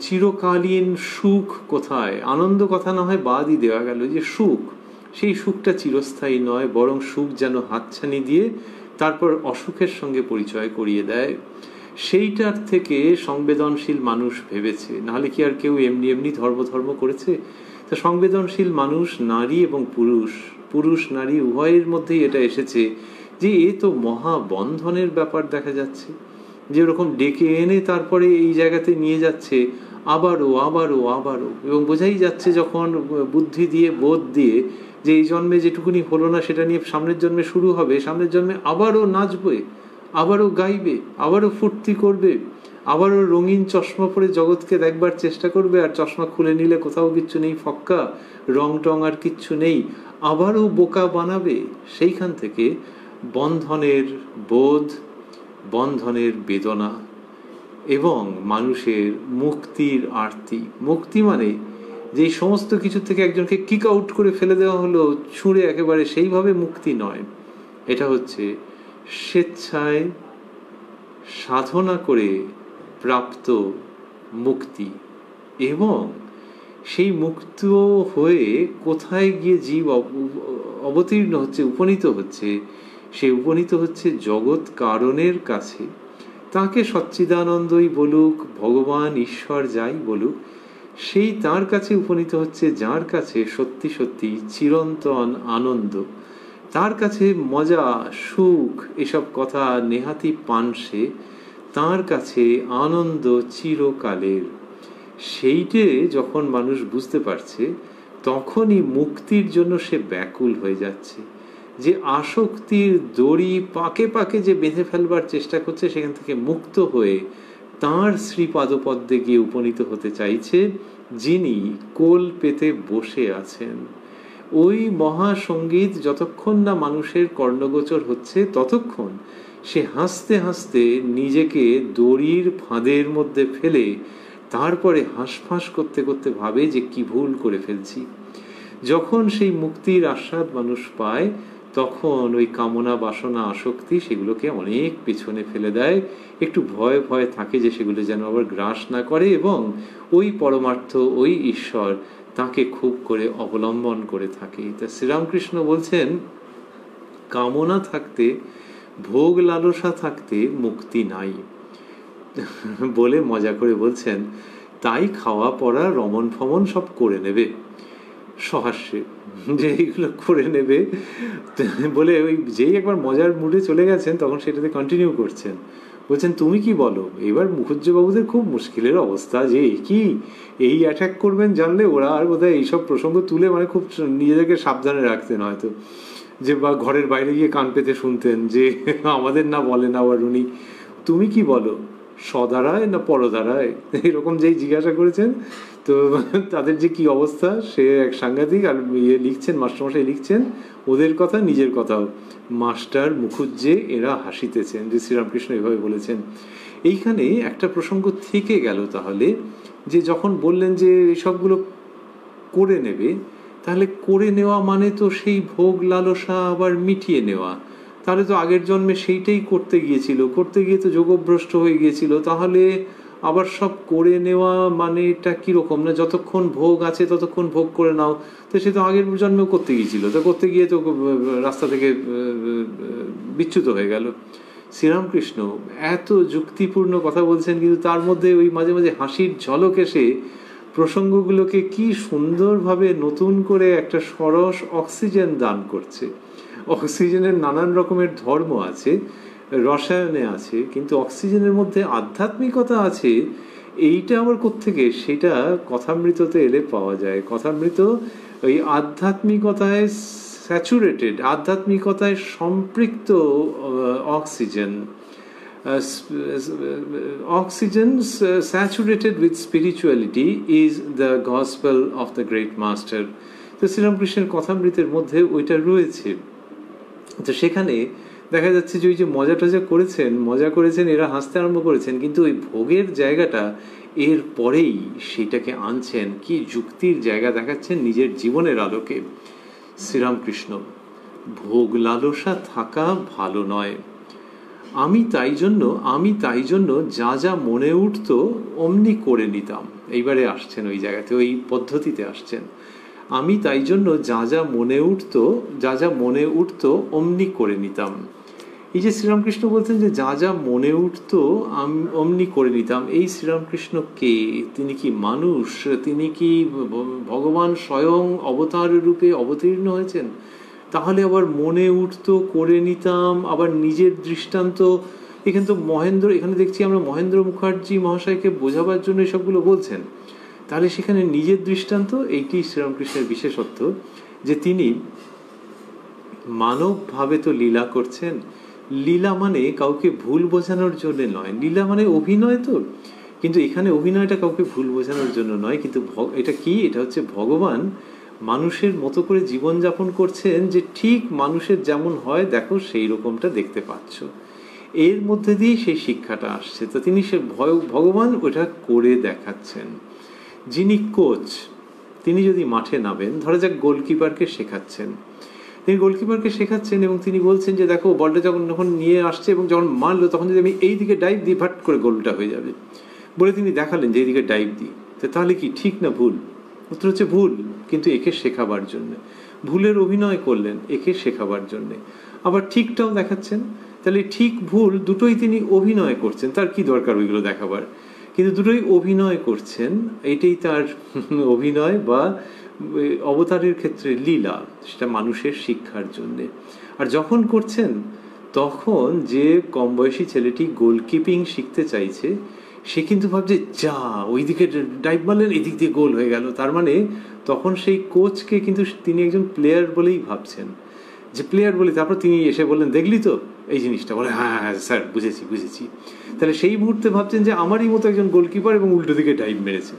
A: চিরকালীন সুখ কোথায়? আনন্দ কথা না হয় বাদই দেওয়া গেল, যে সুখ, সেই সুখটা চিরস্থায়ী নয়, বরং সুখ যেন হাতছানি দিয়ে তারপর অসুখের সঙ্গে পরিচয় করিয়ে দেয়। সেইটার থেকে সংবেদনশীল মানুষ ভেবেছে, নাহলে কি আর কেউ এমনি এমনি ধর্ম করেছে? তো সংবেদনশীল মানুষ, নারী এবং পুরুষ, পুরুষ নারী উভয়ের মধ্যেই এটা এসেছে যে এ তো মহাবন্ধনের ব্যাপার দেখা যাচ্ছে, যে ওরকম ডেকে এনে তারপরে এই জায়গাতে নিয়ে যাচ্ছে আবারও আবারও আবারও, এবং বোঝাই যাচ্ছে যখন বুদ্ধি দিয়ে, বোধ দিয়ে, যে এই জন্মে যেটুকুনি হলো না সেটা নিয়ে সামনের জন্মে শুরু হবে, সামনের জন্মে আবারও নাচবে, আবারও গাইবে, আবারও ফুর্তি করবে, আবারও রঙিন চশমা পরে জগৎকে দেখবার চেষ্টা করবে, আর চশমা খুলে নিলে কোথাও কিচ্ছু নেই, ফক্কা রং টং আর কিচ্ছু নেই, আবারও বোকা বানাবে। সেইখান থেকে বন্ধনের বোধ, বন্ধনের বেদনা এবং মানুষের মুক্তির আরতি। মুক্তি মানে যে সমস্ত কিছু থেকে একজনকে কিক আউট করে ফেলে দেওয়া হলো ছুঁড়ে একেবারে, সেইভাবে মুক্তি নয়। এটা হচ্ছে স্বেচ্ছায় সাধনা করে প্রাপ্ত মুক্তি। এবং সেই মুক্ত হয়ে কোথায় গিয়ে জীব অবতীর্ণ হচ্ছে, উপনীত হচ্ছে, সে উপনীত হচ্ছে জগৎ কারণের কাছে। তাকে সচ্চিদানন্দই বলুক, ভগবান ঈশ্বর যাই বলুক, সেই তার কাছে উপনীত হচ্ছে যার কাছে সত্যি সত্যি চিরন্তন আনন্দ, তার কাছে মজা সুখ এসব কথা নেহাতি পান সে, তার কাছে আনন্দ চিরকালের। সেইটে যখন মানুষ বুঝতে পারছে, তখনই মুক্তির জন্য সে ব্যাকুল হয়ে যাচ্ছে। যে আসক্তির দড়ি পাকে পাকে যে বেঁধে ফেলবার চেষ্টা করছে, সেখান থেকে মুক্ত হয়ে তাঁর শ্রীপাদপদ্মে গিয়ে উপনীত হতে চাইছে, যিনি কোল পেতে বসে আছেন। ওই মহাসঙ্গীত যতক্ষণ না মানুষের কর্ণগোচর হচ্ছে, ততক্ষণ সে হাসতে হাসতে নিজেকে দড়ির ফাঁদের মধ্যে ফেলে তারপরে হাঁসফাঁস করতে করতে ভাবে যে কি ভুল করে ফেলছি। যখন সেই মুক্তির আস্বাদ মানুষ পায়, তখন ওই কামনা বাসনা আসক্তি সেগুলোকে অনেক পেছনে ফেলে দেয়। একটু ভয় ভয় থাকে যে সেগুলো যেন আবার গ্রাস না করে, এবং ওই পরমার্থ, ওই ঈশ্বর তাকে খুব করে অবলম্বন করে থাকে। তা শ্রীরামকৃষ্ণ বলছেন, কামনা থাকতে, ভোগ লালসা থাকতে মুক্তি নাই। বলে মজা করে বলছেন, তাই খাওয়া পড়া রমন ফমন সব করে নেবে সহাস্যে, যে এইগুলো করে নেবে বলে ওই যেই একবার মজার মুডে চলে গেছেন, তখন সেটাতে কন্টিনিউ করছেন। বলছেন, তুমি কি বলো, এবার মুখুজ্জবাবুদের খুব মুশকিলের অবস্থা, যে কি এই অ্যাটাক করবেন জানলে ওরা আর বোধহয় এইসব প্রসঙ্গ তুলে মানে খুব নিজেদেরকে সাবধানে রাখতেন হয়তো, যে বা ঘরের বাইরে গিয়ে কান পেতে শুনতেন যে আমাদের না বলেন আবার উনি, তুমি কি বলো, সদারায় না পরদারায়, এরকম যেই জিজ্ঞাসা করেছেন। তো তাদের যে কি অবস্থা, সে এক সাংঘাতিক। আর লিখছেন, মাস্টারমশাই লিখছেন, ওদের কথা নিজের কথাও, মাস্টার মুখুজ্জে এরা হাসিতেছেন, যে শ্রীরামকৃষ্ণ এভাবে বলেছেন। এইখানে একটা প্রসঙ্গ থেকে গেল তাহলে, যে যখন বললেন যে এসবগুলো করে নেবে, তাহলে করে নেওয়া মানে তো সেই ভোগ লালসা আবার মিটিয়ে নেওয়া। তাহলে তো আগের জন্মে সেইটাই করতে গিয়েছিল, করতে গিয়ে তো যোগভ্রষ্ট হয়ে গিয়েছিল। তাহলে আবার সব করে নেওয়া মানে এটা কীরকম, না যতক্ষণ ভোগ আছে ততক্ষণ ভোগ করে নাও, তো সে তো আগের জন্মেও করতে গিয়েছিল, তো করতে গিয়ে তো রাস্তা থেকে বিচ্যুত হয়ে গেল। শ্রীরামকৃষ্ণ এত যুক্তিপূর্ণ কথা বলছেন, কিন্তু তার মধ্যে ওই মাঝে মাঝে হাসির ঝলক এসে প্রসঙ্গগুলোকে কি সুন্দরভাবে নতুন করে একটা সরস অক্সিজেন দান করছে। অক্সিজেনের নানান রকমের ধর্ম আছে, রসায়নে আছে, কিন্তু অক্সিজেনের মধ্যে আধ্যাত্মিকতা আছে। এইটা আবার কোত্থেকে, সেটা কথামৃততে এলে পাওয়া যায়। কথামৃত ওই আধ্যাত্মিকতায় স্যাচুরেটেড, আধ্যাত্মিকতায় সম্পৃক্ত oxygen, oxygen saturated with spirituality is the gospel of the great master. তো শ্রীরামকৃষ্ণের কথামৃতের মধ্যে ওইটা রয়েছে। তো সেখানে দেখা যাচ্ছে যে ওই যে মজা করেছেন এরা, হাসতে আরম্ভ করেছেন, কিন্তু ওই ভোগের জায়গাটা এর পরেই সেটাকে আনছেন, কি যুক্তির জায়গা দেখাচ্ছেন নিজের জীবনের আলোকে শ্রীরামকৃষ্ণ। ভোগ লালসা থাকা ভালো নয়। আমি তাই জন্য যা যা মনে উঠতো অমনি করে নিতাম। এইবারে আসছেন ওই জায়গাতে, ওই পদ্ধতিতে আসছেন। আমি তাই জন্য যা যা মনে উঠতো অমনি করে নিতাম। এই যে শ্রীরামকৃষ্ণ বলছেন যে যা যা মনে উঠতো অমনি করে নিতাম, এই শ্রীরামকৃষ্ণ কে? তিনি কি মানুষ? তিনি কি ভগবান স্বয়ং অবতার রূপে অবতীর্ণ হয়েছেন? তাহলে আবার মনে উঠতো করে নিতাম, আবার নিজের দৃষ্টান্ত। এখানে তো এখানে দেখছি আমরা মহেন্দ্র মুখার্জি মহাশয়কে বোঝাবার জন্য এসবগুলো বলছেন। তাহলে সেখানে নিজের দৃষ্টান্ত, এইটি শ্রীরামকৃষ্ণের বিশেষত্ব, যে তিনি মানবভাবে তো লীলা করছেন, লীলা মানে কাউকে ভুল বোঝানোর জন্য নয়, লীলা মানে অভিনয় তো, কিন্তু এখানে অভিনয়টা কাউকে ভুল বোঝানোর জন্য নয়, কিন্তু এটা কি, এটা হচ্ছে ভগবান মানুষের মতো করে জীবনযাপন করছেন, যে ঠিক মানুষের যেমন হয় দেখো সেই রকমটা দেখতে পাচ্ছ, এর মধ্যে দিয়ে সেই শিক্ষাটা আসছে। তো তিনি সে ভগবান ওটা করে দেখাচ্ছেন। যিনি কোচ, তিনি যদি মাঠে নামেন, ধরা যাক গোলকিপারকে শেখাচ্ছেন, তিনি গোলকিপারকে শেখাচ্ছেন এবং তিনি বলছেন যে দেখো বলটা যখন নিয়ে আসছে এবং যখন মারলো তখন যদি আমি এই দিকে ডাইভ দিই ভাট করে গোলটা হয়ে যাবে, বলে তিনি দেখালেন যে এইদিকে ডাইভ দিই। তো তাহলে কি ঠিক না ভুল? উত্তর হচ্ছে ভুল, কিন্তু একে শেখাবার জন্যে। ভুলের অভিনয় করলেন একে শেখাবার জন্যে। আবার ঠিকটাও দেখাচ্ছেন, তাহলে ঠিক ভুল দুটোই তিনি অভিনয় করছেন, তার কি দরকার ওইগুলো দেখাবার, কিন্তু দুটোই অভিনয় করছেন, এটাই তার অভিনয় বা অবতারের ক্ষেত্রে লীলা, সেটা মানুষের শিক্ষার জন্যে। আর যখন করছেন তখন যে কম বয়সী ছেলেটি গোলকিপিং শিখতে চাইছে সে কিন্তু ভাবছে যা ওইদিকে ডাইভ মারলেন এদিক দিয়ে গোল হয়ে গেল, তার মানে তখন সেই কোচকে কিন্তু তিনি একজন প্লেয়ার বলেই ভাবছেন, যে প্লেয়ার বলে। তারপর তিনি এসে বললেন দেখলি তো এই জিনিসটা, বলে হ্যাঁ হ্যাঁ স্যার বুঝেছি বুঝেছি। তাহলে সেই মুহূর্তে ভাবছেন যে আমারই মতো একজন গোলকিপার এবং উল্টো দিকে ডাইভ মেরেছে।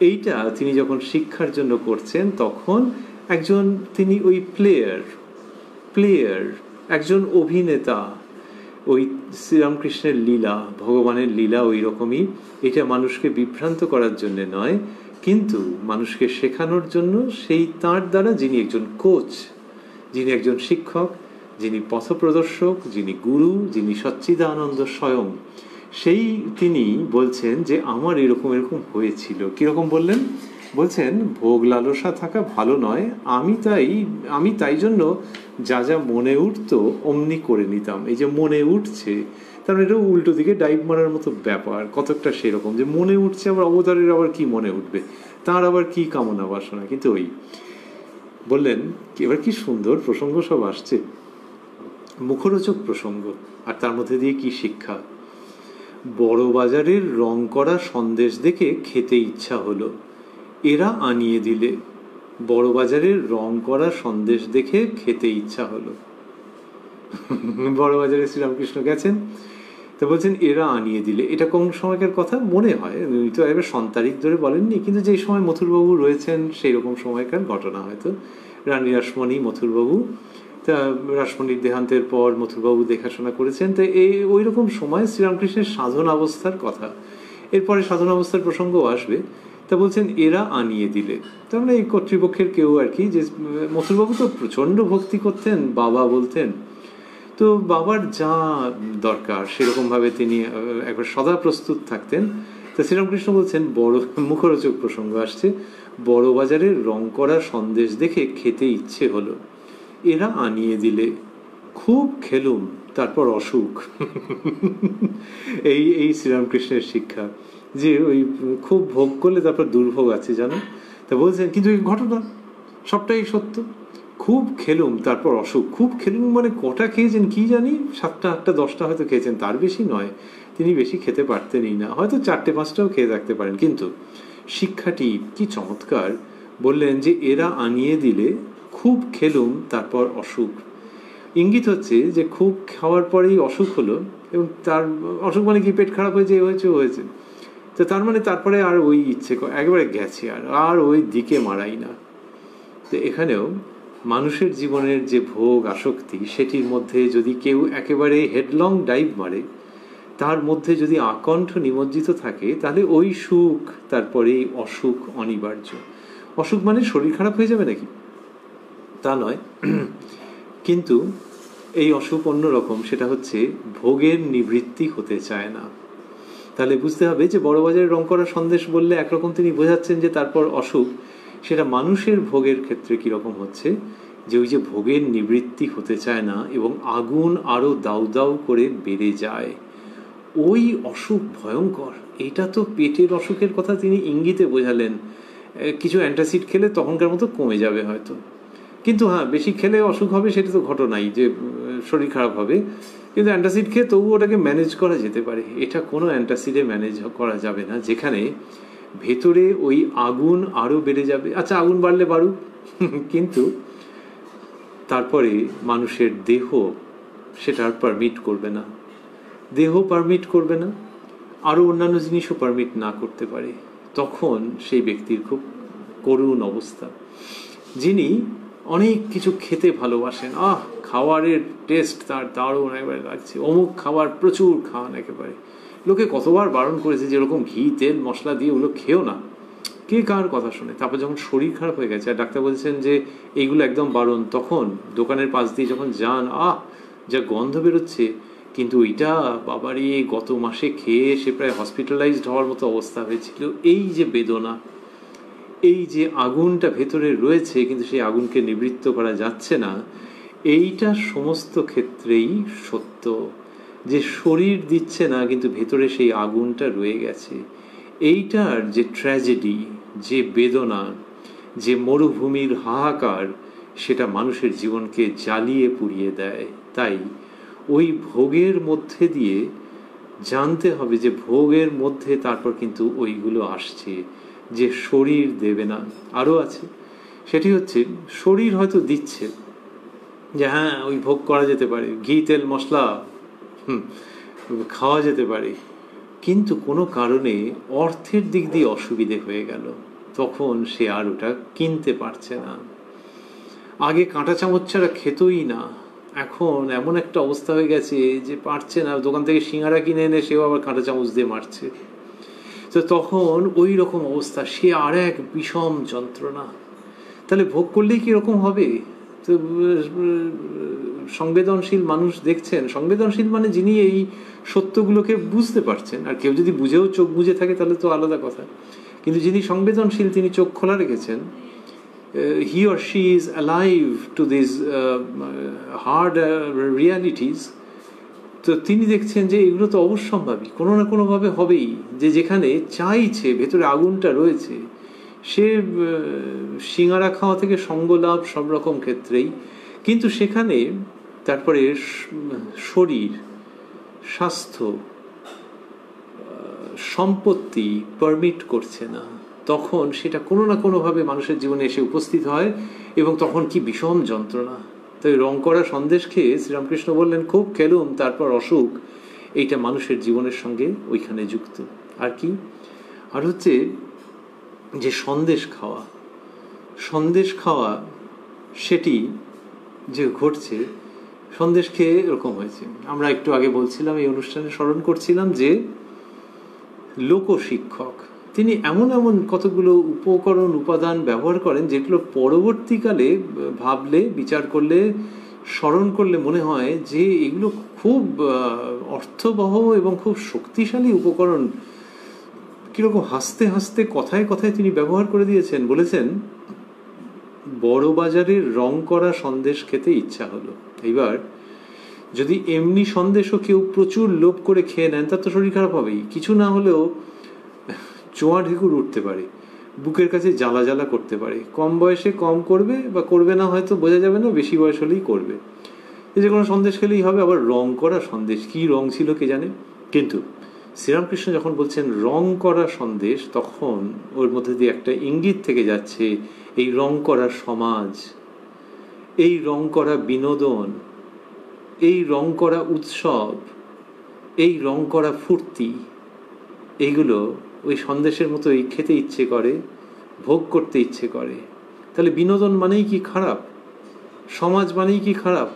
A: এইটা তিনি যখন শিক্ষার জন্য করছেন তখন একজন তিনি ওই প্লেয়ার একজন অভিনেতা। ওই শ্রীরামকৃষ্ণের লীলা, ভগবানের লীলা ওই রকমই, এটা মানুষকে বিভ্রান্ত করার জন্য নয়, কিন্তু মানুষকে শেখানোর জন্য, সেই তাঁর দ্বারা যিনি একজন কোচ, যিনি একজন শিক্ষক, যিনি পথপ্রদর্শক, যিনি গুরু, যিনি সচ্চিদানন্দ স্বয়ং, সেই তিনি বলছেন যে আমার এরকম এরকম হয়েছিল। কীরকম বললেন? বলছেন ভোগ লালসা থাকা ভালো নয়, আমি তাই জন্য যা যা মনে উঠতো অমনি করে নিতাম। এই যে মনে উঠছে, তার মানে এটা উল্টো দিকে ডাইভ মারার মতো ব্যাপার, কতকটা সেরকম যে মনে উঠছে, আবার অবতারের আবার কি মনে উঠবে, তার আবার কি কামনা বাসনা। কিন্তু ওই বললেন এবার কি সুন্দর প্রসঙ্গ সব আসছে, মুখরোচক প্রসঙ্গ, আর তার মধ্যে দিয়ে কি শিক্ষা। বড় বাজারের রং করা সন্দেশ দেখে খেতে ইচ্ছা হলো, এরা আনিয়ে দিলে। বড় বাজারের রং করা সন্দেশ দেখে খেতে ইচ্ছা হলো। বড় বাজারে শ্রীরামকৃষ্ণ গেছেন, তো বলছেন এরা আনিয়ে দিলে। এটা কোন সময়কার কথা মনে হয়, উনি তো এবার সন্তারিক ধরে বলেননি, কিন্তু যে সময় মথুরবাবু রয়েছেন সেই রকম সময়কার ঘটনা হয়তো। রানী রাসমণি, মথুরবাবু, তা রাসমণির দেহান্তের পর মথুরবাবু দেখাশোনা করেছেন, তো ওই রকম সময় শ্রীরামকৃষ্ণের সাধন অবস্থার কথা। এরপরে সাধন অবস্থার প্রসঙ্গও আসবে। তা বলছেন এরা আনিয়ে দিলে, তার মানে এই কর্তৃপক্ষের কেউ আর কি, যে মথুরবাবু তো প্রচণ্ড ভক্তি করতেন, বাবা বলতেন, তো বাবার যা দরকার সেরকমভাবে তিনি একবার সদা প্রস্তুত থাকতেন। তো শ্রীরামকৃষ্ণ বলছেন, বড় মুখরোচক প্রসঙ্গ আসছে, বড় বাজারের রং করা সন্দেশ দেখে খেতে ইচ্ছে হলো, এরা আনিয়ে দিলে, খুব খেলুম তারপর অসুখ। এই শ্রীরামকৃষ্ণের শিক্ষা, যে ওই খুব ভোগ করলে তারপর দুর্ভোগ আছে জানো। তা বলছেন কিন্তু এই ঘটনা সবটাই সত্য, খুব খেলুম তারপর অসুখ। খুব খেলুম মানে কটা খেয়েছেন কি জানি, 7টা 8টা 10টা হয়তো খেয়েছেন, তার বেশি নয়। তিনি বেশি খেতে পারতেনই না, হয়তো 4টে 5টাও খেয়ে থাকতে পারেন। কিন্তু শিক্ষাটি কি চমৎকার, বললেন যে এরা আনিয়ে দিলে, খুব খেলুম তারপর অসুখ। ইঙ্গিত হচ্ছে যে খুব খাওয়ার পরেই অসুখ হলো, এবং তার অসুখ মানে কি, পেট খারাপ হয়েছে, হয়েছে, তো তার মানে তারপরে আর ওই ইচ্ছে একেবারে গেছে, আর ওই দিকে মারাই না। তো এখানেও মানুষের জীবনের যে ভোগ আসক্তি, সেটির মধ্যে যদি কেউ একেবারে হেডলং ডাইভ মারে, তার মধ্যে যদি আকণ্ঠ নিমজ্জিত থাকে, তাহলে ওই সুখ তারপরে অসুখ অনিবার্য। অসুখ মানে শরীর খারাপ হয়ে যাবে নাকি, তা নয়, কিন্তু এই অসুখ অন্যরকম, সেটা হচ্ছে ভোগের নিবৃত্তি হতে চায় না। তাহলে বুঝতে হবে যে বড় বাজারে রং করা সন্দেশ বললে একরকম তিনি বোঝাচ্ছেন যে তারপর অসুখ, সেটা মানুষের ভোগের ক্ষেত্রে কীরকম হচ্ছে, যে ওই যে ভোগের নিবৃত্তি হতে চায় না এবং আগুন আরও দাউ দাউ করে বেড়ে যায়, ওই অসুখ ভয়ঙ্কর। এটা তো পেটের অসুখের কথা তিনি ইঙ্গিতে বোঝালেন, কিছু অ্যান্টাসিড খেলে তখনকার মতো কমে যাবে হয়তো, কিন্তু হ্যাঁ বেশি খেলে অসুখ হবে সেটা তো ঘটনাই, যে শরীর খারাপ হবে, কিন্তু অ্যান্টাসিড খেয়ে তবু ওটাকে ম্যানেজ করা যেতে পারে। এটা কোনো অ্যান্টাসিডে ম্যানেজ করা যাবে না, যেখানে ভেতরে ওই আগুন আরও বেড়ে যাবে। আচ্ছা আগুন বাড়লে বাড়ুক, কিন্তু তারপরে মানুষের দেহ সেটা আর পারমিট করবে না, দেহ পারমিট করবে না, আরও অন্যান্য জিনিসও পারমিট না করতে পারে। তখন সেই ব্যক্তির খুব করুণ অবস্থা। যিনি অনেক কিছু খেতে ভালোবাসেন, খাবারের টেস্ট তার দারুণ একেবারে লাগছে, অমুক খাবার প্রচুর খান একেবারে, লোকে কতবার বারণ করেছে যেরকম ঘি তেল মশলা দিয়ে ওগুলো খেও না, কে কার কথা শুনে। তারপর যখন শরীর খারাপ হয়ে গেছে আর ডাক্তার বলছেন যে এইগুলো একদম বারণ, তখন দোকানের পাশ দিয়ে যখন যান, যা গন্ধ বেরোচ্ছে, কিন্তু ওইটা বাবারে গত মাসে খেয়ে সে প্রায় হসপিটালাইজড হওয়ার মতো অবস্থা হয়েছিল। এই যে বেদনা, এই যে আগুনটা ভেতরে রয়েছে কিন্তু সেই আগুনকে নিবৃত্ত করা যাচ্ছে না, এইটা সমস্ত ক্ষেত্রেই সত্য, যে শরীর দিচ্ছে না কিন্তু ভেতরে সেই আগুনটা রয়ে গেছে। এইটার যে ট্র্যাজেডি, যে বেদনা, যে মরুভূমির হাহাকার, সেটা মানুষের জীবনকে জ্বালিয়ে পুড়িয়ে দেয়। তাই ওই ভোগের মধ্যে দিয়ে জানতে হবে যে ভোগের মধ্যে তারপর কিন্তু ওইগুলো আসছে, যে শরীর দেবে না। আরও আছে, সেটি হচ্ছে শরীর হয়তো দিচ্ছে যে হ্যাঁ ওই ভোগ করা যেতে পারে, ঘি তেল মশলা খাওয়া যেতে পারে, কিন্তু কোনো কারণে অর্থের দিক দিয়ে অসুবিধে হয়ে গেল, তখন সে আর ওটা কিনতে পারছে না। আগে কাঁটা চামচ ছাড়া খেতই না, এখন এমন একটা অবস্থা হয়ে গেছে যে পারছে না, দোকান থেকে সিঙ্গারা কিনে এনে সেও আবার কাঁটা চামচ দিয়ে মারছে। তো তখন ওই রকম অবস্থা, সে আর এক বিষম যন্ত্রণা। তাহলে ভোগ করলেই কীরকম হবে? তো সংবেদনশীল মানুষ দেখছেন, সংবেদনশীল মানে যিনি এই সত্যগুলোকে বুঝতে পারছেন, আর কেউ যদি বুঝেও চোখ বুঝে থাকে তাহলে তো আলাদা কথা, কিন্তু যিনি সংবেদনশীল তিনি চোখ খোলা রেখেছেন, he or she is alive to these hard realities, তো তিনি দেখছেন যে এগুলো তো অবশ্যম্ভাবী, কোনো না কোনোভাবে হবেই, যে যেখানে চাইছে ভেতরে আগুনটা রয়েছে, সে সিঙ্গারা খাওয়া থেকে সঙ্গলাভ সব রকম ক্ষেত্রেই, কিন্তু সেখানে তারপরে শরীর, স্বাস্থ্য, সম্পত্তি পারমিট করছে না, তখন সেটা কোনো না কোনোভাবে মানুষের জীবনে এসে উপস্থিত হয়, এবং তখন কি বিষম যন্ত্রণা। তাই রং করা সন্দেশ খেয়ে শ্রীরামকৃষ্ণ বললেন খুব খেলুম তারপর অসুখ, এইটা মানুষের জীবনের সঙ্গে ওইখানে যুক্ত। আর কি, আর হচ্ছে যে সন্দেশ খাওয়া সেটি যে ঘটছে, সন্দেশ খেয়ে এরকম হয়েছে। আমরা একটু আগে বলছিলাম, এই অনুষ্ঠানে স্মরণ করছিলাম যে লোকশিক্ষক তিনি এমন এমন কতগুলো উপকরণ উপাদান ব্যবহার করেন যেগুলো পরবর্তীকালে ভাবলে, বিচার করলে, স্মরণ করলে মনে হয় যে এগুলো খুব অর্থবহ এবং খুব শক্তিশালী উপকরণ। কীরকম হাসতে হাসতে কথায় কথায় তিনি ব্যবহার করে দিয়েছেন। বলেছেন, বড় বাজারের রং করা সন্দেশ খেতে ইচ্ছা হলো। এইবার যদি এমনি সন্দেশও কেউ প্রচুর লোভ করে খেয়ে নেন, তার তো শরীর খারাপ হবেই, কিছু না হলেও চোয়া ঢেকুর উঠতে পারে, বুকের কাছে জ্বালা জ্বালা করতে পারে, কম বয়সে কম করবে বা করবে না হয়তো বোঝা যাবে না, বেশি বয়স হলেই করবে। যে কোনো সন্দেশ খেলেই হবে, আবার রং করা সন্দেশ, কি রং ছিল কে জানে। কিন্তু শ্রীরামকৃষ্ণ যখন বলছেন রং করা সন্দেশ, তখন ওর মধ্যে দিয়ে একটা ইঙ্গিত থেকে যাচ্ছে এই রং করা সমাজ, এই রং করা বিনোদন, এই রং করা উৎসব, এই রং করা ফুর্তি, এইগুলো ওই সন্দেশের মতোই খেতে ইচ্ছে করে, ভোগ করতে ইচ্ছে করে। তাহলে বিনোদন মানেই কি খারাপ? সমাজ মানেই কি খারাপ?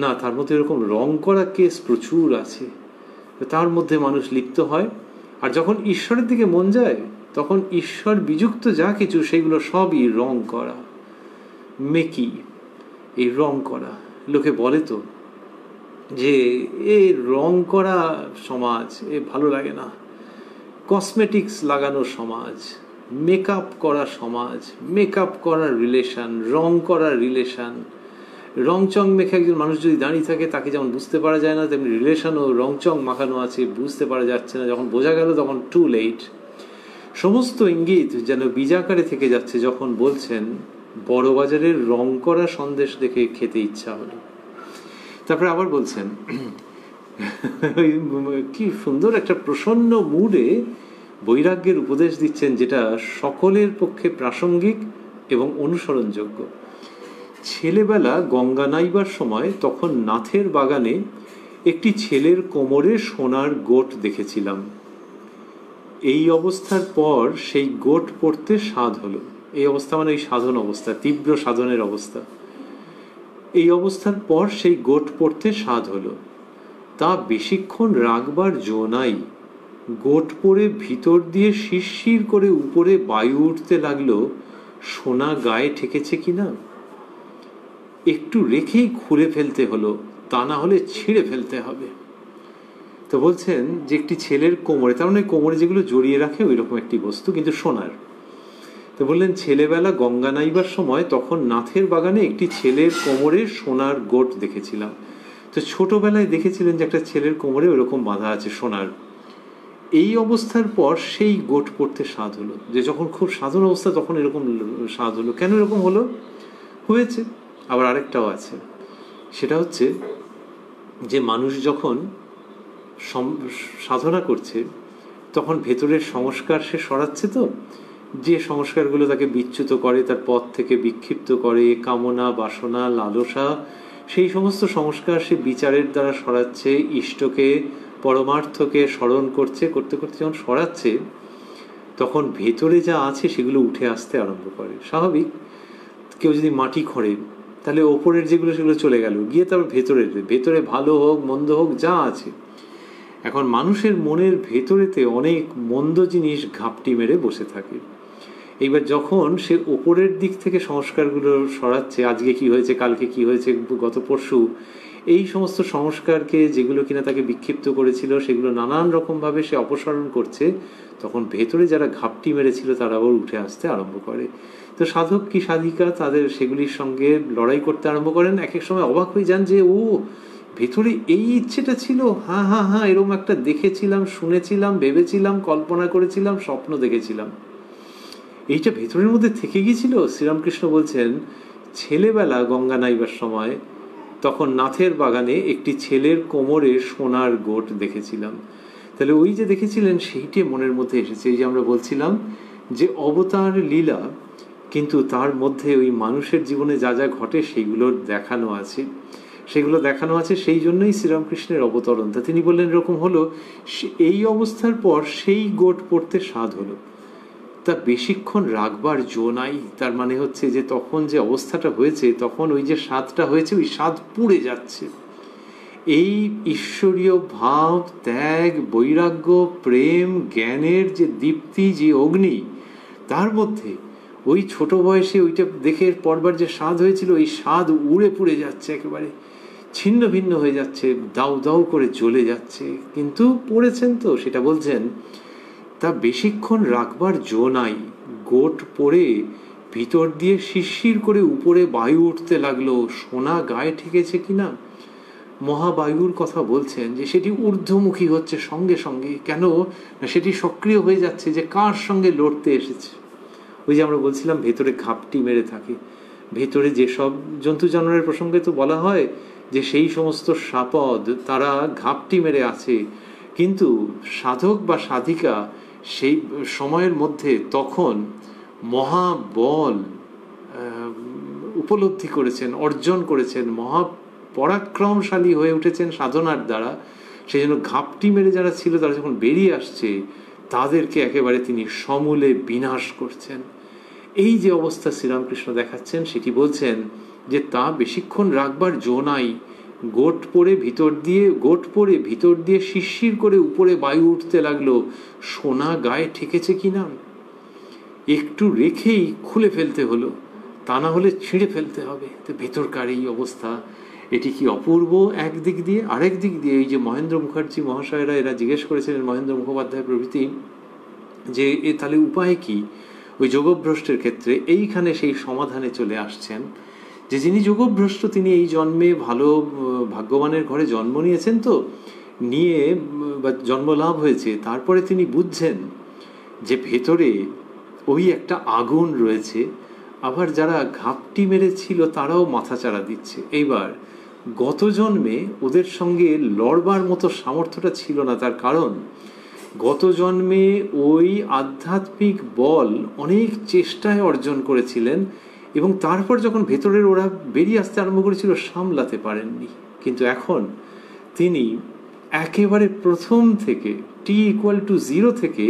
A: না, তার মধ্যে এরকম রং করা কেস প্রচুর আছে, তার মধ্যে মানুষ লিপ্ত হয়। আর যখন ঈশ্বরের দিকে মন যায়, তখন ঈশ্বর বিযুক্ত যা কিছু সেগুলো সবই রং করা, মেকি। এই রং করা, লোকে বলে তো যে এ রং করা সমাজ, এ ভালো লাগে না, কসমেটিক্স লাগানো সমাজ, মেকআপ করা সমাজ, মেকআপ করার রিলেশন, রং করার রিলেশন, রংচং মেখে একজন মানুষ যদি দাঁড়িয়ে থাকে তাকে যেমন বুঝতে পারা যায় না, তেমনি রিলেশনও রংচং মাখানো আছে, বুঝতে পারা যাচ্ছে না, যখন বোঝা গেল তখন টু লেট। সমস্ত ইঙ্গিত যেন বীজাকারে থেকে যাচ্ছে যখন বলছেন বড় বাজারের রং করা সন্দেশ দেখে খেতে ইচ্ছা হলো। তারপরে আবার বলছেন, কি সুন্দর একটা প্রসন্ন মুডে বৈরাগ্যের উপদেশ দিচ্ছেন, যেটা সকলের পক্ষে প্রাসঙ্গিক এবং অনুসরণযোগ্য। ছেলেবেলা গঙ্গা নাইবার সময় তখন নাথের বাগানে একটি ছেলের কোমরে সোনার গোট দেখেছিলাম। এই অবস্থার পর সেই গোট পড়তে সাধ হলো। এই অবস্থা মানে এই সাধন অবস্থা, তীব্র সাধনের অবস্থা। এই অবস্থার পর সেই গোট পড়তে সাধ হলো। তা বেশিক্ষণ রাখবার জো নাই। গোট পরে ভিতর দিয়ে শিরশির করে উপরে বায়ু উঠতে লাগলো, সোনা গায়ে ঠেকেছে কিনা। একটু রেখেই খুলে ফেলতে হলো, তা না হলে ছিঁড়ে ফেলতে হবে। তো বলছেন যে একটি ছেলের কোমরে, তার মানে কোমরে যেগুলো জড়িয়ে রাখে ওই রকম একটি বস্তু, কিন্তু সোনার। তো বললেন ছেলেবেলা গঙ্গা নাইবার সময় তখন নাথের বাগানে একটি ছেলের কোমরে সোনার গোট দেখেছিলাম। তো ছোটবেলায় দেখেছিলেন যে একটা ছেলের কোমরে ওরকম বাঁধা আছে সোনার। এই অবস্থার পর সেই গোট পড়তে স্বাদ হলো, যে যখন খুব সাধন অবস্থা তখন এরকম স্বাদ হলো। কেন এরকম হলো? হয়েছে। আবার আরেকটাও আছে, সেটা হচ্ছে যে মানুষ যখন সাধনা করছে তখন ভেতরের সংস্কার সে সরাচ্ছে। তো যে সংস্কারগুলো তাকে বিচ্যুত করে, তার পথ থেকে বিক্ষিপ্ত করে, কামনা, বাসনা, লালসা, সেই সমস্ত সংস্কার সে বিচারের দ্বারা সরাচ্ছে, ইষ্টকে, পরমার্থকে স্মরণ করছে। করতে করতে যখন সরাচ্ছে তখন ভেতরে যা আছে সেগুলো উঠে আসতে আরম্ভ করে। স্বাভাবিক, কেউ যদি মাটি খোঁড়ে তাহলে ওপরের যেগুলো সেগুলো চলে গেল, গিয়ে তারপর ভেতরে ভালো হোক মন্দ হোক যা আছে। এখন মানুষের মনের ভেতরেতে অনেক মন্দ জিনিস ঘাপটি মেরে বসে থাকে। এইবার যখন সে ওপরের দিক থেকে সংস্কারগুলো সরাচ্ছে, আজকে কি হয়েছে, কালকে কি হয়েছে, গত পরশু, এই সমস্ত সংস্কারকে যেগুলো কিনা তাকে বিক্ষিপ্ত করেছিল সেগুলো নানান রকমভাবে সে অপসারণ করছে, তখন ভেতরে যারা ঘাপটি মেরেছিল তারা আবার উঠে আসতে আরম্ভ করে। তো সাধক কি সাধিকা তাদের সেগুলির সঙ্গে লড়াই করতে আরম্ভ করেন। এক এক সময় অবাক হয়ে যান যে ও ভেতরে এই ইচ্ছেটা ছিল, হ্যাঁ হ্যাঁ হ্যাঁ এরকম একটা দেখেছিলাম, শুনেছিলাম, ভেবেছিলাম, কল্পনা করেছিলাম, স্বপ্ন দেখেছিলাম, এইটা ভেতরের মধ্যে থেকে গিয়েছিল। শ্রীরামকৃষ্ণ বলছেন ছেলেবেলা গঙ্গা নাইবার সময় তখন নাথের বাগানে একটি ছেলের কোমরে সোনার গোট দেখেছিলাম। তাহলে ওই যে দেখেছিলেন সেইটি মনের মধ্যে এসেছে। এই যে আমরা বলছিলাম যে অবতার লীলা, কিন্তু তার মধ্যে ওই মানুষের জীবনে যা যা ঘটে সেইগুলোর দেখানো আছে, সেগুলো দেখানো আছে। সেই জন্যই শ্রীরামকৃষ্ণের অবতরণ। তা তিনি বললেন এরকম হলো, এই অবস্থার পর সেই গোট পড়তে সাধ হলো, তা বেশিক্ষণ রাখবার জো নাই। তার মানে হচ্ছে যে তখন যে অবস্থাটা হয়েছে তখন ওই যে স্বাদটা হয়েছে ওই স্বাদ পুড়ে যাচ্ছে। এই ঈশ্বরীয় ভাব, ত্যাগ, বৈরাগ্য, প্রেম, জ্ঞানের যে দীপ্তি, যে অগ্নি, তার মধ্যে ওই ছোট বয়সে ওইটা দেখে পড়বার যে স্বাদ হয়েছিল ওই স্বাদ উড়ে পুড়ে যাচ্ছে, একেবারে ছিন্ন ভিন্ন হয়ে যাচ্ছে, দাউ দাউ করে জ্বলে যাচ্ছে। কিন্তু পড়েছেন তো, সেটা বলছেন তা বেশিক্ষণ রাখবার জো নাই। গোট পড়ে ভিতর দিয়ে শিরশির করে উপরে বায়ু উঠতে লাগলো, সোনা গায়ে ঠেকেছে কিনা। মহাবায়ুর কথা বলছেন যে সেটি ঊর্ধ্বমুখী হচ্ছে সঙ্গে সঙ্গে। কেন না, সেটি সক্রিয় হয়ে যাচ্ছে যে কার সঙ্গে লড়তে এসেছে। ওই যে আমরা বলছিলাম ভেতরে ঘাপটি মেরে থাকে, ভেতরে যেসব জন্তু জানোয়ারের প্রসঙ্গে তো বলা হয় যে সেই সমস্ত সাপদ তারা ঘাপটি মেরে আছে, কিন্তু সাধক বা সাধিকা সেই সময়ের মধ্যে তখন মহাবল উপলব্ধি করেছেন, অর্জন করেছেন, মহাপরাক্রমশালী হয়ে উঠেছেন সাধনার দ্বারা। সেই জন্য ঘাপটি মেরে যারা ছিল তারা যখন বেরিয়ে আসছে তাদেরকে একেবারে তিনি সমূলে বিনাশ করছেন। এই যে অবস্থা শ্রীরামকৃষ্ণ দেখাচ্ছেন সেটি বলছেন যে তা বেশিক্ষণ রাখবার জো নাই। গোট পড়ে ভিতর দিয়ে শিরশির করে উপরে বায়ু উঠতে লাগলো, সোনা গায়ে ঠেকেছে কিনা। একটু রেখেই খুলে ফেলতে হলো, তা না হলে ছিঁড়ে ফেলতে হবে। তো ভেতরকার এই অবস্থা, এটি কি অপূর্ব একদিক দিয়ে। আরেক দিক দিয়ে এই যে মহেন্দ্র মুখার্জি মহাশয়রা এরা জিজ্ঞেস করেছিলেন, মহেন্দ্র মুখোপাধ্যায় প্রভৃতি, যে এ তাহলে উপায় কি ওই যোগভ্রষ্টের ক্ষেত্রে। এইখানে সেই সমাধানে চলে আসছেন যে যিনি যোগভ্রষ্ট তিনি এই জন্মে ভালো ভাগ্যবানের ঘরে জন্ম নিয়েছেন, তো নিয়ে বা জন্মলাভ হয়েছে, তারপরে তিনি বুঝছেন যে ভেতরে ওই একটা আগুন রয়েছে। আবার যারা ঘাপটি মেরেছিল তারাও মাথাচাড়া দিচ্ছে। এইবার গত জন্মে ওদের সঙ্গে লড়বার মতো সামর্থ্যটা ছিল না, তার কারণ গত জন্মে ওই আধ্যাত্মিক বল অনেক চেষ্টায় অর্জন করেছিলেন এবং তারপর যখন ভেতরের ওরা বেরিয়ে আসতে আরম্ভ করেছিল সামলাতে পারেননি। কিন্তু এখন তিনি একেবারে প্রথম থেকে t=0 থেকে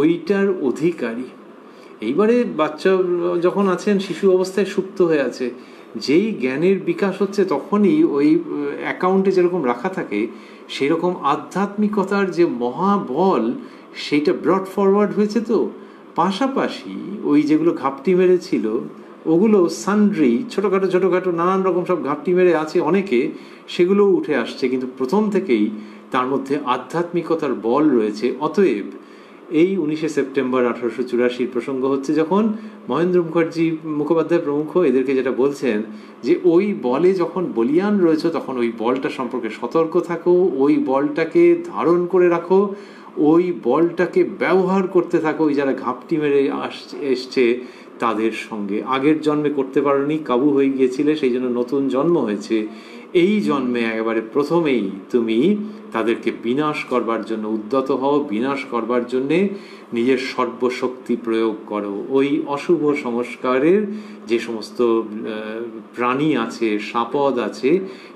A: ওইটার অধিকারী। এইবারে বাচ্চা যখন আছেন শিশু অবস্থায় সুপ্ত হয়ে আছে, যেই জ্ঞানের বিকাশ হচ্ছে তখনই ওই অ্যাকাউন্টে যেরকম রাখা থাকে সেরকম আধ্যাত্মিকতার যে মহাবল সেইটা ব্রড ফরওয়ার্ড হয়েছে। তো পাশাপাশি ওই যেগুলো ঘাপটি মেরেছিল ওগুলো সান্ড্রি ছোটোখাটো নানান রকম সব ঘাপটি মেরে আছে অনেকে, সেগুলোও উঠে আসছে, কিন্তু প্রথম থেকেই তার মধ্যে আধ্যাত্মিকতার বল রয়েছে। অতএব এই 19শে সেপ্টেম্বর 1884 প্রসঙ্গ হচ্ছে যখন মহেন্দ্র মুখার্জি মুখোপাধ্যায় প্রমুখ এদেরকে যেটা বলছেন যে ওই বলে যখন বলিয়ান রয়েছে তখন ওই বলটা সম্পর্কে সতর্ক থাকো, ওই বলটাকে ধারণ করে রাখো, ওই বলটাকে ব্যবহার করতে থাকো। ওই যারা ঘাপটি মেরে এসছে তাদের সঙ্গে আগের জন্মে করতে পারোনি, কাবু হয়ে গিয়েছিলে, সেই জন্য নতুন জন্ম হয়েছে। এই জন্মে একেবারে প্রথমেই তুমি তাদেরকে বিনাশ করবার জন্য উদ্যত হও, বিনাশ করবার জন্যে নিজের সর্বশক্তি প্রয়োগ করো। ওই অশুভ সংস্কারের যে সমস্ত প্রাণী আছে, সাপদ আছে,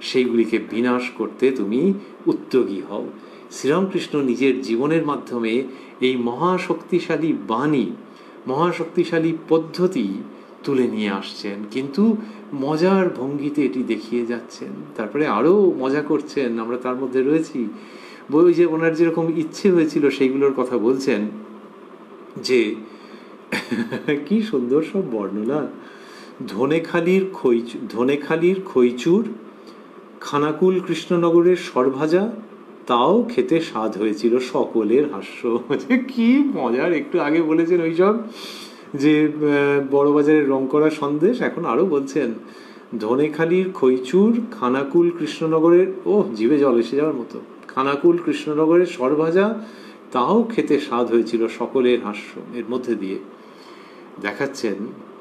A: সেইগুলিকে বিনাশ করতে তুমি উদ্যোগী হও। শ্রীরামকৃষ্ণ নিজের জীবনের মাধ্যমে এই মহাশক্তিশালী বাণী, মহাশক্তিশালী পদ্ধতি তুলে নিয়ে আসছেন, কিন্তু মজার ভঙ্গিতে এটি দেখিয়ে যাচ্ছেন, তারপরে আরও মজা করছেন, আমরা তার মধ্যে রয়েছি। ওই যে ওনার যেরকম ইচ্ছে হয়েছিল সেইগুলোর কথা বলছেন, যে কি সুন্দর সব বর্ণনা। ধনেখালির খইচুর, খানাকুল কৃষ্ণনগরের সরভাজা, তাও খেতে স্বাদ হয়েছিল, সকলের হাস্য। কি মজার, একটু আগে বলেছেন ওইসব যে বড়বাজারের রং করা সন্দেশ, এখন আরও বলছেন ধনেখালির খইচুর, খানাকুল কৃষ্ণনগরের, ও জিভে জল এসে যাওয়ার মতো, খানাকুল কৃষ্ণনগরের সরভাজা, তাও খেতে স্বাদ হয়েছিল, সকলের হাস্য। এর মধ্যে দিয়ে দেখাচ্ছেন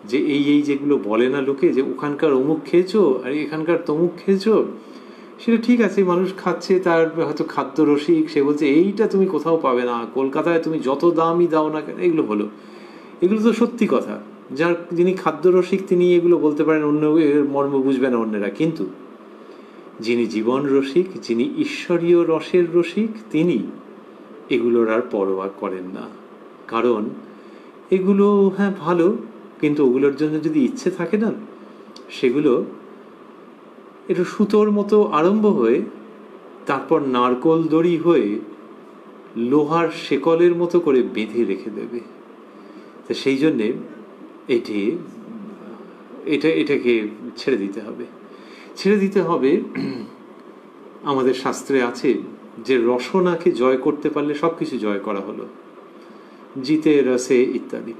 A: যে এই যেগুলো বলে না লোকে, যে ওখানকার অমুক খেয়েছো আর এখানকার তমুক খেয়েছো, সেটা ঠিক আছে, মানুষ খাচ্ছে, তার হয়তো খাদ্য রসিক, সে বলছে এইটা তুমি কোথাও পাবে না, কলকাতায় তুমি যত দামই দাও না কেন। এগুলো তো সত্যি কথা, যিনি খাদ্য রসিক তিনি এগুলো বলতে পারেন, অন্য এর মর্ম বুঝবে না অন্যরা। কিন্তু যিনি জীবন রসিক, যিনি ঈশ্বরীয় রসের রসিক, তিনি এগুলোর আর পরোয়া করেন না। কারণ এগুলো হ্যাঁ ভালো, কিন্তু ওগুলোর জন্য যদি ইচ্ছে থাকে না, সেগুলো একটু সুতোর মতো আরম্ভ হয়ে তারপর নারকোল দড়ি হয়ে লোহার শেকলের মতো করে বেঁধে রেখে দেবে। তো সেই জন্যে এটাকে ছেড়ে দিতে হবে। আমাদের শাস্ত্রে আছে যে রসনাকে জয় করতে পারলে সব কিছু জয় করা হলো, জিতে রসে ইত্যাদি।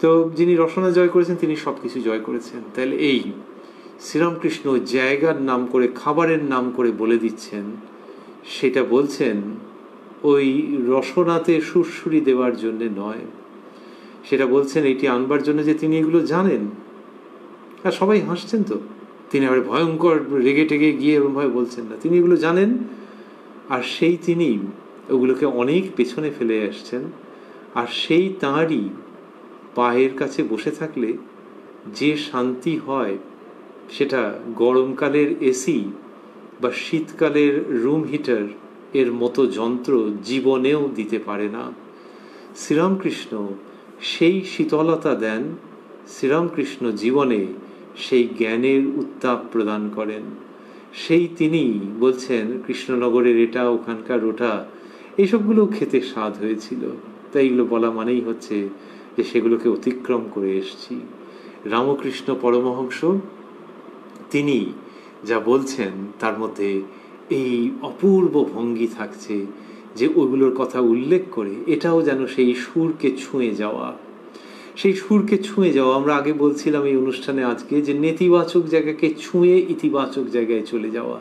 A: তো যিনি রসনা জয় করেছেন তিনি সব কিছু জয় করেছেন। তাহলে এই শ্রীরামকৃষ্ণ জায়গার নাম করে, খাবারের নাম করে বলে দিচ্ছেন, সেটা বলছেন ওই রসনাতে সুরসুরি দেওয়ার জন্যে নয়, সেটা বলছেন এটি আনবার জন্য যে তিনি এগুলো জানেন। আর সবাই হাসছেন, তো তিনি আবার ভয়ঙ্কর রেগে টেগে গিয়ে এরকমভাবে বলছেন না, তিনি এগুলো জানেন। আর সেই তিনি ওগুলোকে অনেক পেছনে ফেলে আসছেন। আর সেই তাঁরই পায়ের কাছে বসে থাকলে যে শান্তি হয়, সেটা গরমকালের এসি বা শীতকালের রুম হিটার এর মতো যন্ত্র জীবনেও দিতে পারে না। শ্রীরামকৃষ্ণ সেই শীতলতা দেন, শ্রীরামকৃষ্ণ জীবনে সেই জ্ঞানের উত্তাপ প্রদান করেন। সেই তিনি বলছেন কৃষ্ণনগরের এটা, ওখানকার ওটা, এইসবগুলো খেতে স্বাদ হয়েছিল। তাই এগুলো বলা মানেই হচ্ছে যে সেগুলোকে অতিক্রম করে এসছি। রামকৃষ্ণ পরমহংস তিনি যা বলছেন তার মধ্যে এই অপূর্ব ভঙ্গি থাকছে যে ওইগুলোর কথা উল্লেখ করে এটাও যেন সেই সুরকে ছুঁয়ে যাওয়া। আমরা আগে বলছিলাম এই অনুষ্ঠানে আজকে যে নেতিবাচক জায়গাকে ছুঁয়ে ইতিবাচক জায়গায় চলে যাওয়া।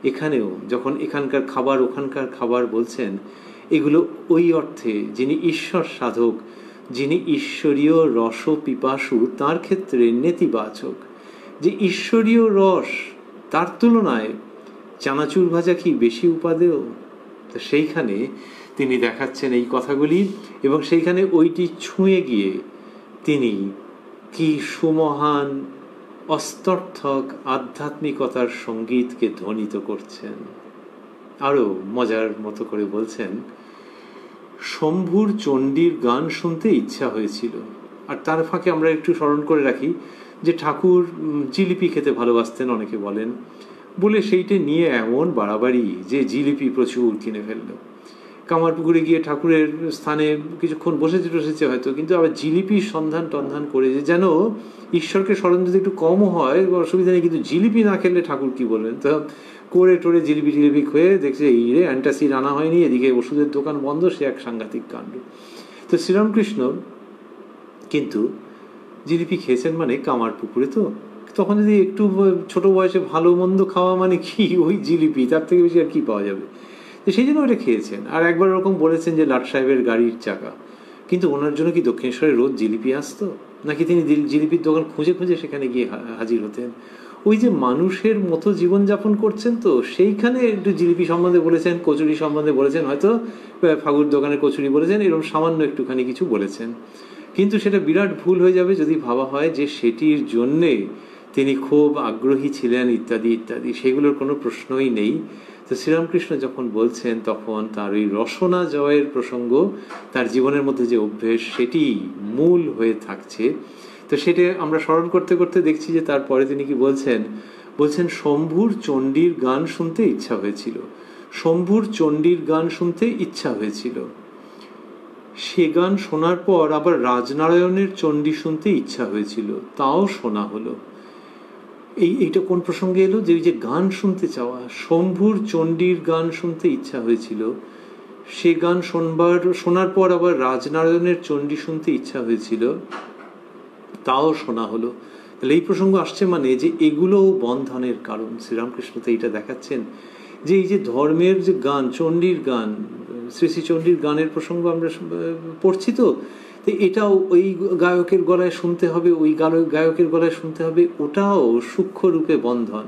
A: এখানেও যখন এখানকার খাবার ওখানকার খাবার বলছেন, এগুলো ওই অর্থে যিনি ঈশ্বর সাধক, যিনি ঈশ্বরীয় রস পিপাসু, তার ক্ষেত্রে নেতিবাচক। যে ঈশ্বরীয় রস, তার তুলনায় চানাচুর ভাজা কি বেশি উপাদেয়? তো সেইখানে তিনি দেখাচ্ছেন এই কথাগুলি, এবং সেইখানে ওইটি ছুঁয়ে গিয়ে তিনি কি সুমহান অস্তর্থক আধ্যাত্মিকতার সঙ্গীতকে ধ্বনিত করছেন। আরো মজার মতো করে বলছেন, শম্ভুর চণ্ডীর গান শুনতে ইচ্ছা হয়েছিল। আর তার ফাঁকে আমরা একটু স্মরণ করে রাখি যে ঠাকুর জিলিপি খেতে ভালোবাসতেন, অনেকে বলেন, বলে সেইটা নিয়ে এমন বাড়াবাড়ি যে জিলিপি প্রচুর কিনে ফেলল। কামারপুকুরে গিয়ে ঠাকুরের স্থানে কিছুক্ষণ বসেছে হয়তো, কিন্তু আবার জিলিপির সন্ধান টন্ধান করে, যে যেন ঈশ্বরকে স্মরণ যদি একটু কমও হয় অসুবিধা নেই, কিন্তু জিলিপি না খেলে ঠাকুর কি বলবেন। তো করে টোরে জিলিপি টিলিপি খেয়ে দেখছে এই রে অ্যান্টাসিড আনা হয়নি, এদিকে ওষুধের দোকান বন্ধ, সে এক সাংঘাতিক কাণ্ড। তো শ্রীরামকৃষ্ণ কিন্তু জিলিপি খেয়েছেন মানে কামারপুকুরে, তো তখন যদি একটু ছোট বয়সে ভালো মন্দ খাওয়া মানে কি ওই জিলিপি, তার থেকে বেশি আর কি পাওয়া যাবে। তো সেই জন্য ওটা খেয়েছেন। আর একবার ওরকম বলেছেন যে লাট সাহেবের গাড়ির চাকা, কিন্তু ওনার জন্য কি দক্ষিণেশ্বরে রোজ জিলিপি আসতো, নাকি তিনি জিলিপির দোকান খুঁজে খুঁজে সেখানে গিয়ে হাজির হতেন? ওই যে মানুষের মতো জীবনযাপন করছেন, তো সেইখানে একটু জিলিপি সম্বন্ধে বলেছেন, কচুরি সম্বন্ধে বলেছেন, হয়তো ফাগুর দোকানের কচুরি বলেছেন, এরকম সামান্য একটুখানি কিছু বলেছেন। কিন্তু সেটা বিরাট ভুল হয়ে যাবে যদি ভাবা হয় যে সেটির জন্যে তিনি খুব আগ্রহী ছিলেন ইত্যাদি ইত্যাদি, সেগুলোর কোনো প্রশ্নই নেই। তো শ্রীরামকৃষ্ণ যখন বলছেন তখন তার ওই রসনা জয়ের প্রসঙ্গ, তার জীবনের মধ্যে যে অভ্যেস, সেটি মূল হয়ে থাকছে। তো সেটা আমরা স্মরণ করতে করতে দেখছি যে তারপরে তিনি কি বলছেন, বলছেন শম্ভুর চণ্ডীর গান শুনতে ইচ্ছা হয়েছিল। শম্ভুর চণ্ডীর গান শুনতে ইচ্ছা হয়েছিল, সে গান শোনার পর আবার রাজনারায়ণের চণ্ডী শুনতে ইচ্ছা হয়েছিল, তাও শোনা হলো। এইটা কোন প্রসঙ্গে এলো, যে ওই যে গান শুনতে চাওয়া, শম্ভুর চণ্ডীর গান শুনতে ইচ্ছা হয়েছিল, সে গান শোনার পর আবার রাজনারায়ণের চণ্ডী শুনতে ইচ্ছা হয়েছিল, তাও শোনা হলো। তাহলে এই প্রসঙ্গ আসছে মানে যে এগুলোও বন্ধনের কারণ। শ্রীরামকৃষ্ণ তো এইটা দেখাচ্ছেন যে এই যে ধর্মের যে গান, চণ্ডীর গান, শ্রী শ্রী চণ্ডীর গানের প্রসঙ্গ আমরা পড়ছি, তো এটাও ওই গায়কের গলায় শুনতে হবে, ওই গায়কের গলায় শুনতে হবে, ওটাও সূক্ষ্ম রূপে বন্ধন।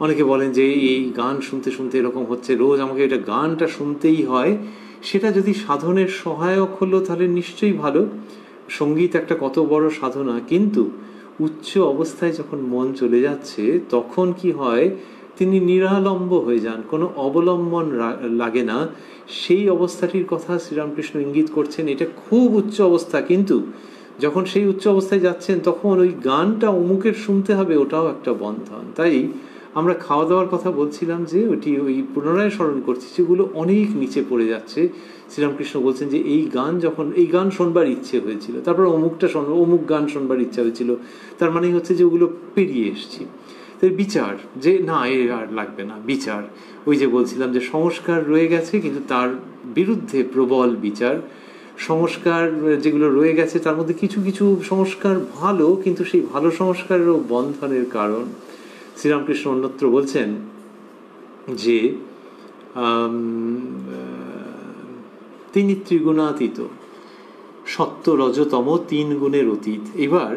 A: অনেকে বলেন যে এই গান শুনতে শুনতে এরকম হচ্ছে, রোজ আমাকে এটা গানটা শুনতেই হয়। সেটা যদি সাধনের সহায়ক হলো তাহলে নিশ্চয়ই ভালো। সঙ্গীত একটা কত বড় সাধনা, কিন্তু উচ্চ অবস্থায় যখন মন চলে যাচ্ছে তখন কি হয়, তিনি নিরালম্ব হয়ে যান, কোনো অবলম্বন লাগে না। সেই অবস্থাটির কথা শ্রীরামকৃষ্ণ ইঙ্গিত করছেন, এটা খুব উচ্চ অবস্থা, কিন্তু যখন সেই উচ্চ অবস্থায় যাচ্ছেন তখন ওই গানটা অমুকের শুনতে হবে, ওটাও একটা বন্ধন। তাই আমরা খাওয়া দাওয়ার কথা বলছিলাম যে ওটি ওই পুনরায় স্মরণ করছি, যেগুলো অনেক নিচে পড়ে যাচ্ছে। শ্রীরামকৃষ্ণ বলছেন যে এই গান শোনবার ইচ্ছে হয়েছিল, তারপর অমুক গান শোনবার ইচ্ছা হয়েছিল, তার মানে হচ্ছে যে ওগুলো পেরিয়ে এসছি। বিচার যে না এ আর লাগবে না, বিচার ওই যে বলছিলাম যে সংস্কার রয়ে গেছে, কিন্তু তার বিরুদ্ধে প্রবল বিচার। সংস্কার যেগুলো রয়ে গেছে তার মধ্যে কিছু কিছু সংস্কার ভালো, কিন্তু সেই ভালো সংস্কারেরও বন্ধনের কারণ। শ্রীরামকৃষ্ণ অন্যত্র বলছেন যে তিনি ত্রিগুণাতীত, সত্য রজতম তিন গুণের অতীত। এবার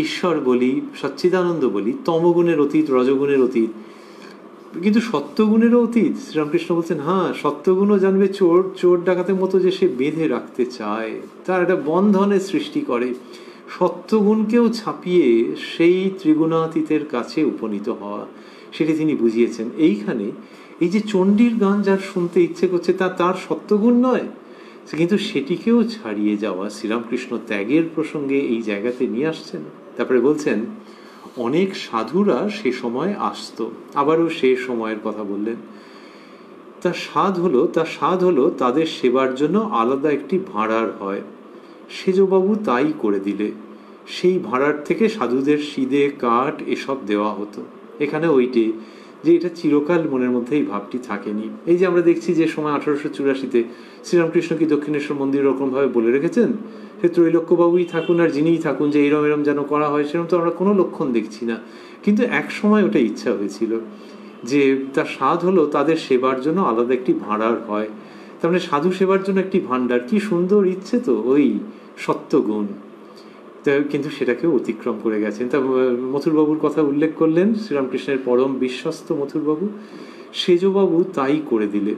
A: ঈশ্বর বলি, সচ্চিদানন্দ বলি, তমগুণের অতীত, রজগুণের অতীত, কিন্তু সত্যগুণেরও অতীত। শ্রীরামকৃষ্ণ বলছেন হ্যাঁ, সত্যগুণও জানবে চোর ডাকাতের মতো যে সে বেঁধে রাখতে চায়, তার একটা বন্ধনের সৃষ্টি করে। সত্যগুণকেও ছাপিয়ে সেই ত্রিগুণাতীতের কাছে উপনীত হওয়া, সেটি তিনি বুঝিয়েছেন এইখানে। এই যে চণ্ডীর গান যার শুনতে ইচ্ছে করছে তার সত্যগুণ নয়, কিন্তু সেটিকেও ছাড়িয়ে যাওয়া শ্রীরামকৃষ্ণ ত্যাগের প্রসঙ্গে এই জায়গাতে নিয়ে আসছেন। তারপরে বলছেন অনেক সাধুরা সে সময় আসতো, আবারও সে সময়ের কথা বললেন। তার স্বাদ হলো তাদের সেবার জন্য আলাদা একটি ভাঁড়ার হয়, সেজবাবু তাই করে দিলে। সেই ভাঁড়ার থেকে সাধুদের সিদে কাঠ এসব দেওয়া হতো। এখানে ওইটি যে এটা চিরকাল মনের মধ্যে এই ভাবটি থাকেনি। এই যে আমরা দেখছি যে সময় 1884-তে শ্রীরামকৃষ্ণ কি দক্ষিণেশ্বর মন্দির ওরকমভাবে বলে রেখেছেন, সে ত্রৈলোক্যবাবুই থাকুন আর যিনিই থাকুন যে এরম এরম যেন করা হয়, সেরকম তো আমরা কোনো লক্ষণ দেখছি না। কিন্তু এক সময় ওটা ইচ্ছা হয়েছিল যে তার স্বাদ হলো তাদের সেবার জন্য আলাদা একটি ভাঁড়ার হয়, তার মানে সাধু সেবার জন্য একটি ভাণ্ডার। কি সুন্দর ইচ্ছে তো ওই সত্যগুণ, কিন্তু সেটাকেও অতিক্রম করে গেছেন। তা মথুরবাবুর কথা উল্লেখ করলেন, শ্রীরামকৃষ্ণের পরম বিশ্বস্ত মথুরবাবু, সেজবাবু তাই করে দিলে।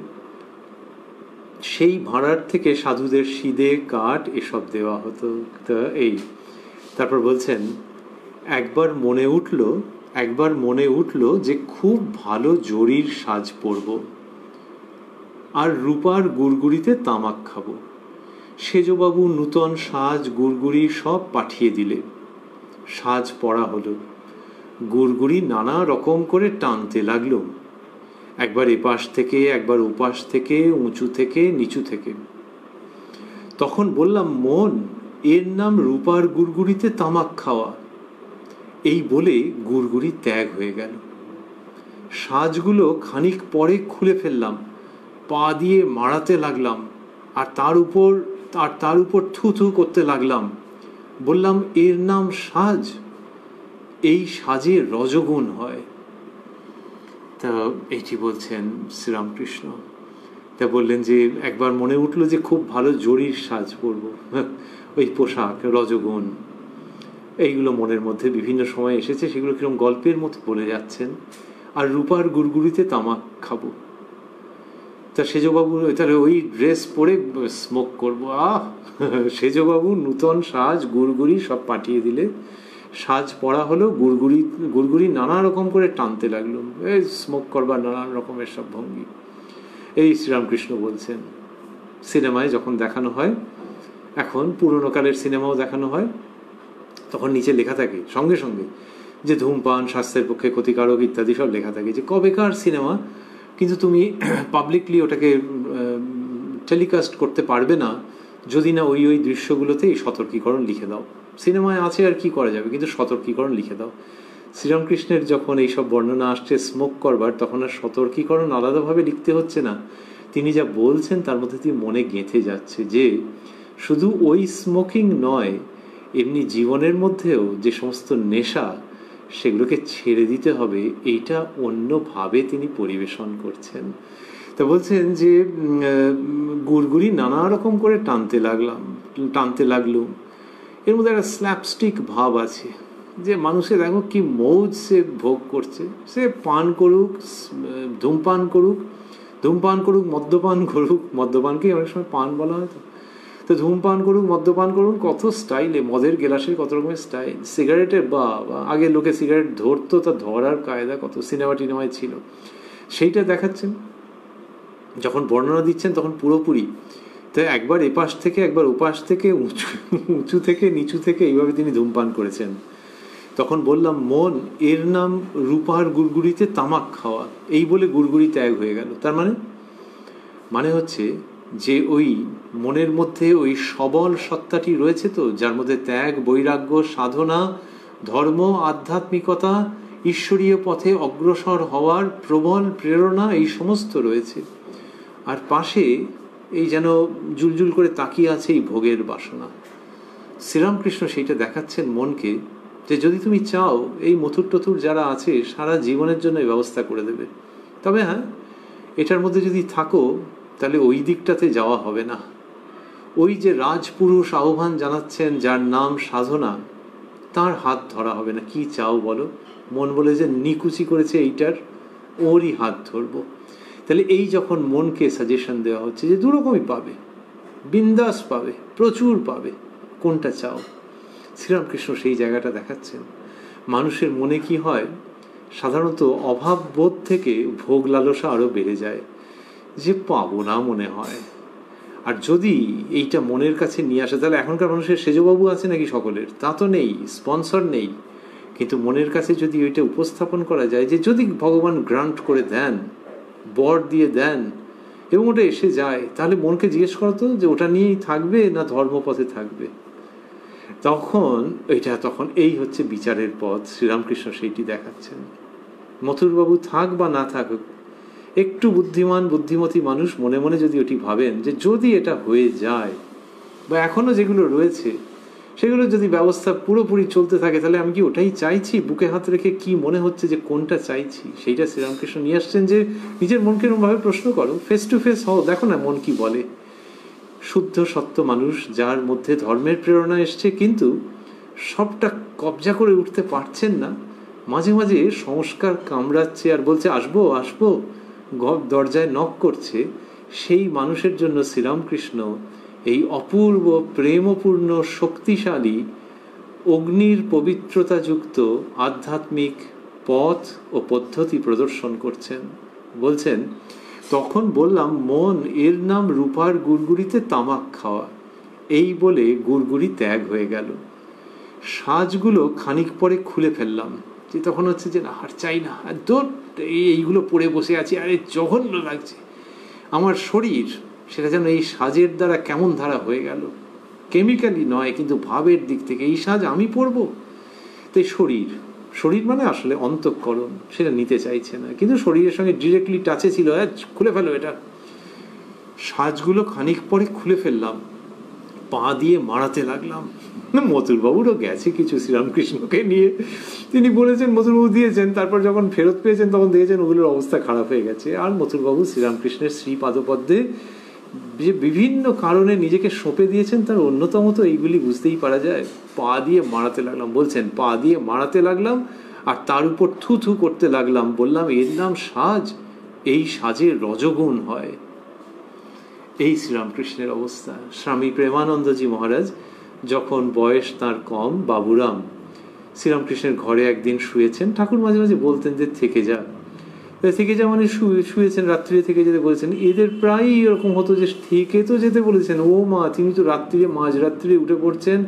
A: সেই ভাঁড়ার থেকে সাধুদের সিদে কাঠ এসব দেওয়া হতো। তা এই তারপর বলছেন, একবার মনে উঠল যে খুব ভালো জরির সাজ পরব আর রূপার গুড়গুড়িতে তামাক খাবো। সেজবাবু নূতন সাজ গুড়গুড়ি সব পাঠিয়ে দিলে। সাজ পরা হলো, গুড়গুড়ি নানা রকম করে টানতে লাগলো, একবার এপাশ থেকে, একবার ওপাশ থেকে, উঁচু থেকে, নিচু থেকে। তখন বললাম, মন, এর নাম রূপার গুড়গুড়িতে তামাক খাওয়া। এই বলে গুড়গুড়ি ত্যাগ হয়ে গেল। সাজগুলো খানিক পরে খুলে ফেললাম, পা দিয়ে মারাতে লাগলাম, আর তার উপর থু থু করতে লাগলাম। বললাম, এর নাম সাজ, এই সাজে রজগুণ হয়। তা এটি বলছেন শ্রীরামকৃষ্ণ। তা বললেন যে একবার মনে উঠলো যে খুব ভালো জরির সাজ পরব, ওই পোশাক, রজগুণ, এইগুলো মনের মধ্যে বিভিন্ন সময় এসেছে, সেগুলো কিরকম গল্পের মতো বলে যাচ্ছেন। আর রূপার গুড়গুড়িতে তামাক খাবো। তা সেজবাবু তাহলে ওই ড্রেস পরে স্মোক করবো। সেজবাবু নূতন সাজ গুড়গুড়ি সব পাঠিয়ে দিলে। সাজ পরা হলো, গুড়গুড়ি নানা রকম করে টানতে লাগলো, এই স্মোক করবার নানান রকমের সব ভঙ্গি। এই শ্রীরামকৃষ্ণ বলছেন, সিনেমায় যখন দেখানো হয়, এখন পুরোনো কালের সিনেমাও দেখানো হয়, তখন নিচে লেখা থাকে সঙ্গে সঙ্গে যে ধূমপান স্বাস্থ্যের পক্ষে ক্ষতিকারক ইত্যাদি সব লেখা থাকে, যে কবেকার সিনেমা, কিন্তু তুমি পাবলিকলি ওটাকে টেলিকাস্ট করতে পারবে না যদি না ওই দৃশ্যগুলোতে এই সতর্কীকরণ লিখে দাও। সিনেমায় আছে আর কি করা যাবে, কিন্তু সতর্কীকরণ লিখে দাও। শ্রীরামকৃষ্ণের যখন এইসব বর্ণনা আসছে স্মোক করবার, তখন আর সতর্কীকরণ আলাদাভাবে লিখতে হচ্ছে না। তিনি যা বলছেন তার মধ্যে দিয়ে মনে গেঁথে যাচ্ছে যে শুধু ওই স্মোকিং নয়, এমনি জীবনের মধ্যেও যে সমস্ত নেশা, সেগুলোকে ছেড়ে দিতে হবে, এইটা অন্যভাবে তিনি পরিবেশন করছেন। তা বলছেন যে গুড়গুড়ি নানা রকম করে টানতে লাগলো। এর মধ্যে একটা স্ল্যাপস্টিক ভাব আছে, যে মানুষের দেখো কি মৌজ সে ভোগ করছে। সে পান করুক, ধূমপান করুক, মদ্যপানকে অনেক সময় পান বলা হয়, তো ধূমপান করুক, মদ্যপান করুন, কত স্টাইলে, মদের গেলাসের কত রকমের স্টাইল, সিগারেটের আগে লোকে সিগারেট ধরতো, তা ধরার কায়দা কত টিনেমায় ছিল, সেইটা দেখাচ্ছেন। যখন বর্ণনা দিচ্ছেন তখন পুরোপুরি, তাই একবার এপাশ থেকে, একবার ওপাশ থেকে, উঁচু থেকে, নিচু থেকে, এইভাবে তিনি ধূমপান করেছেন। তখন বললাম, মন, এর নাম রূপার গুড়গুড়িতে তামাক খাওয়া। এই বলে গুড়গুড়ি ত্যাগ হয়ে গেল। তার মানে হচ্ছে যে ওই মনের মধ্যে ওই সবল সত্তাটি রয়েছে তো, যার মধ্যে ত্যাগ, বৈরাগ্য, সাধনা, ধর্ম, আধ্যাত্মিকতা, ঈশ্বরীয় পথে অগ্রসর হওয়ার প্রবল প্রেরণা, এই সমস্ত রয়েছে। আর পাশে এই যেন জুলজুল করে তাকিয়ে আছে এই ভোগের বাসনা। শ্রীরামকৃষ্ণ সেইটা দেখাচ্ছেন মনকে, যে যদি তুমি চাও, এই মথুর টথুর যারা আছে সারা জীবনের জন্য এই ব্যবস্থা করে দেবে। তবে হ্যাঁ, এটার মধ্যে যদি থাকো, তাহলে ওই দিকটাতে যাওয়া হবে না। ওই যে রাজপুরুষ আহ্বান জানাচ্ছেন, যার নাম সাধনা, তার হাত ধরা হবে না। কি চাও বলো? মন বলে যে নিকুচি করেছে এইটার, ওরই হাত ধরবো। তাহলে এই যখন মনকে সাজেশন দেওয়া হচ্ছে যে দুরকমই পাবে, বিন্দাস পাবে, প্রচুর পাবে, কোনটা চাও? শ্রীরামকৃষ্ণ সেই জায়গাটা দেখাচ্ছেন। মানুষের মনে কি হয়, সাধারণত অভাব বোধ থেকে ভোগ লালসা আরো বেড়ে যায়, যে পাবো না মনে হয়। আর যদি এইটা মনের কাছে নিয়ে আসে, তাহলে এখনকার মানুষের সেজবাবু আছে নাকি সকলের? তা তো নেই, স্পন্সর নেই, কিন্তু মনের কাছে যদি ওইটা উপস্থাপন করা যায়, যে যদি ভগবান গ্রান্ট করে দেন, বর দিয়ে দেন, এবং ওটা এসে যায়, তাহলে মনকে জিজ্ঞেস করতো যে ওটা নিয়েই থাকবে না ধর্মপথে থাকবে। তখন এই হচ্ছে বিচারের পথ। শ্রীরামকৃষ্ণ সেইটি দেখাচ্ছেন। মথুরবাবু থাক বা না থাকুক, একটু বুদ্ধিমতী মানুষ মনে মনে যদি ওটি ভাবেন যে যদি এটা হয়ে যায়, বা এখনো যেগুলো রয়েছে সেগুলো যদি ব্যবস্থা পুরোপুরি চলতে থাকে, তাহলে আমি কি ওটাই চাইছি? বুকে হাত রেখে কি মনে হচ্ছে যে কোনটা চাইছি? সেইটা শ্রীরামকৃষ্ণ নিয়ে আসছেন, যে নিজের মনকে এরকমভাবে প্রশ্ন করো, ফেস টু ফেস হও, দেখো না মন কি বলে। শুদ্ধ সত্য মানুষ, যার মধ্যে ধর্মের প্রেরণা এসছে, কিন্তু সবটা কবজা করে উঠতে পারছেন না, মাঝে মাঝে সংস্কার কামড়াচ্ছে আর বলছে আসবো, দরজায় নক করছে, সেই মানুষের জন্য শ্রীরামকৃষ্ণ এই অপূর্ব প্রেমপূর্ণ শক্তিশালী অগ্নির পবিত্রতাযুক্ত আধ্যাত্মিক পথ ও পদ্ধতি প্রদর্শন করছেন। বলছেন, তখন বললাম, মন, এর নাম রূপার গুড়গুড়িতে তামাক খাওয়া। এই বলে গুড়গুড়ি ত্যাগ হয়ে গেল। সাজগুলো খানিক পরে খুলে ফেললাম, যে তখন হচ্ছে যে না, আর চাই না, আর দূর, এইগুলো পরে বসে আছি, আরে জঘন্য লাগছে। আমার শরীর সেটা যেন এই সাজের দ্বারা কেমন ধারা হয়ে গেল, কেমিক্যালি নয় কিন্তু ভাবের দিক থেকে। এই সাজ আমি পরব? তাই শরীর মানে আসলে অন্তঃকরণ, সেটা নিতে চাইছে না, কিন্তু শরীরের সঙ্গে ডিরেক্টলি টাচে ছিল, খুলে ফেলো এটা। সাজগুলো খানিক পরে খুলে ফেললাম, পা দিয়ে মারাতে লাগলাম। মথুরবাবুরও গেছে কিছু শ্রীরামকৃষ্ণকে নিয়ে, তিনি বলেছেন, মথুরবাবু দিয়েছেন, তারপর যখন ফেরত পেয়েছেন তখন দেখেছেন ওগুলোর অবস্থা খারাপ হয়ে গেছে। আর মথুরবাবু শ্রীরামকৃষ্ণের শ্রীপাদপদ্মে যে বিভিন্ন কারণে নিজেকে সঁপে দিয়েছেন, তার অন্যতম তো এইগুলি বুঝতেই পারা যায়। পা দিয়ে মারাতে লাগলাম, বলছেন, পা দিয়ে মারাতে লাগলাম আর তার উপর থু থু করতে লাগলাম। বললাম, এর নাম সাজ, এই সাজের রজগুণ হয়। এই শ্রীরামকৃষ্ণের অবস্থা। স্বামী প্রেমানন্দজি মহারাজ যখন বয়স তার কম, বাবুরাম শ্রীরামকৃষ্ণের ঘরে একদিন শুয়েছেন। ঠাকুর মাঝে মাঝে বলতেন যে থেকে যা মানে শুয়েছেন, রাত্রিরে থেকে যেতে বলেছেন। এদের প্রায়ই এরকম হতো যে থেকে তো যেতে বলেছেন, ও মা, তিনি তো রাত্রিরে মাঝরাত্রিরে উঠে পড়ছেন।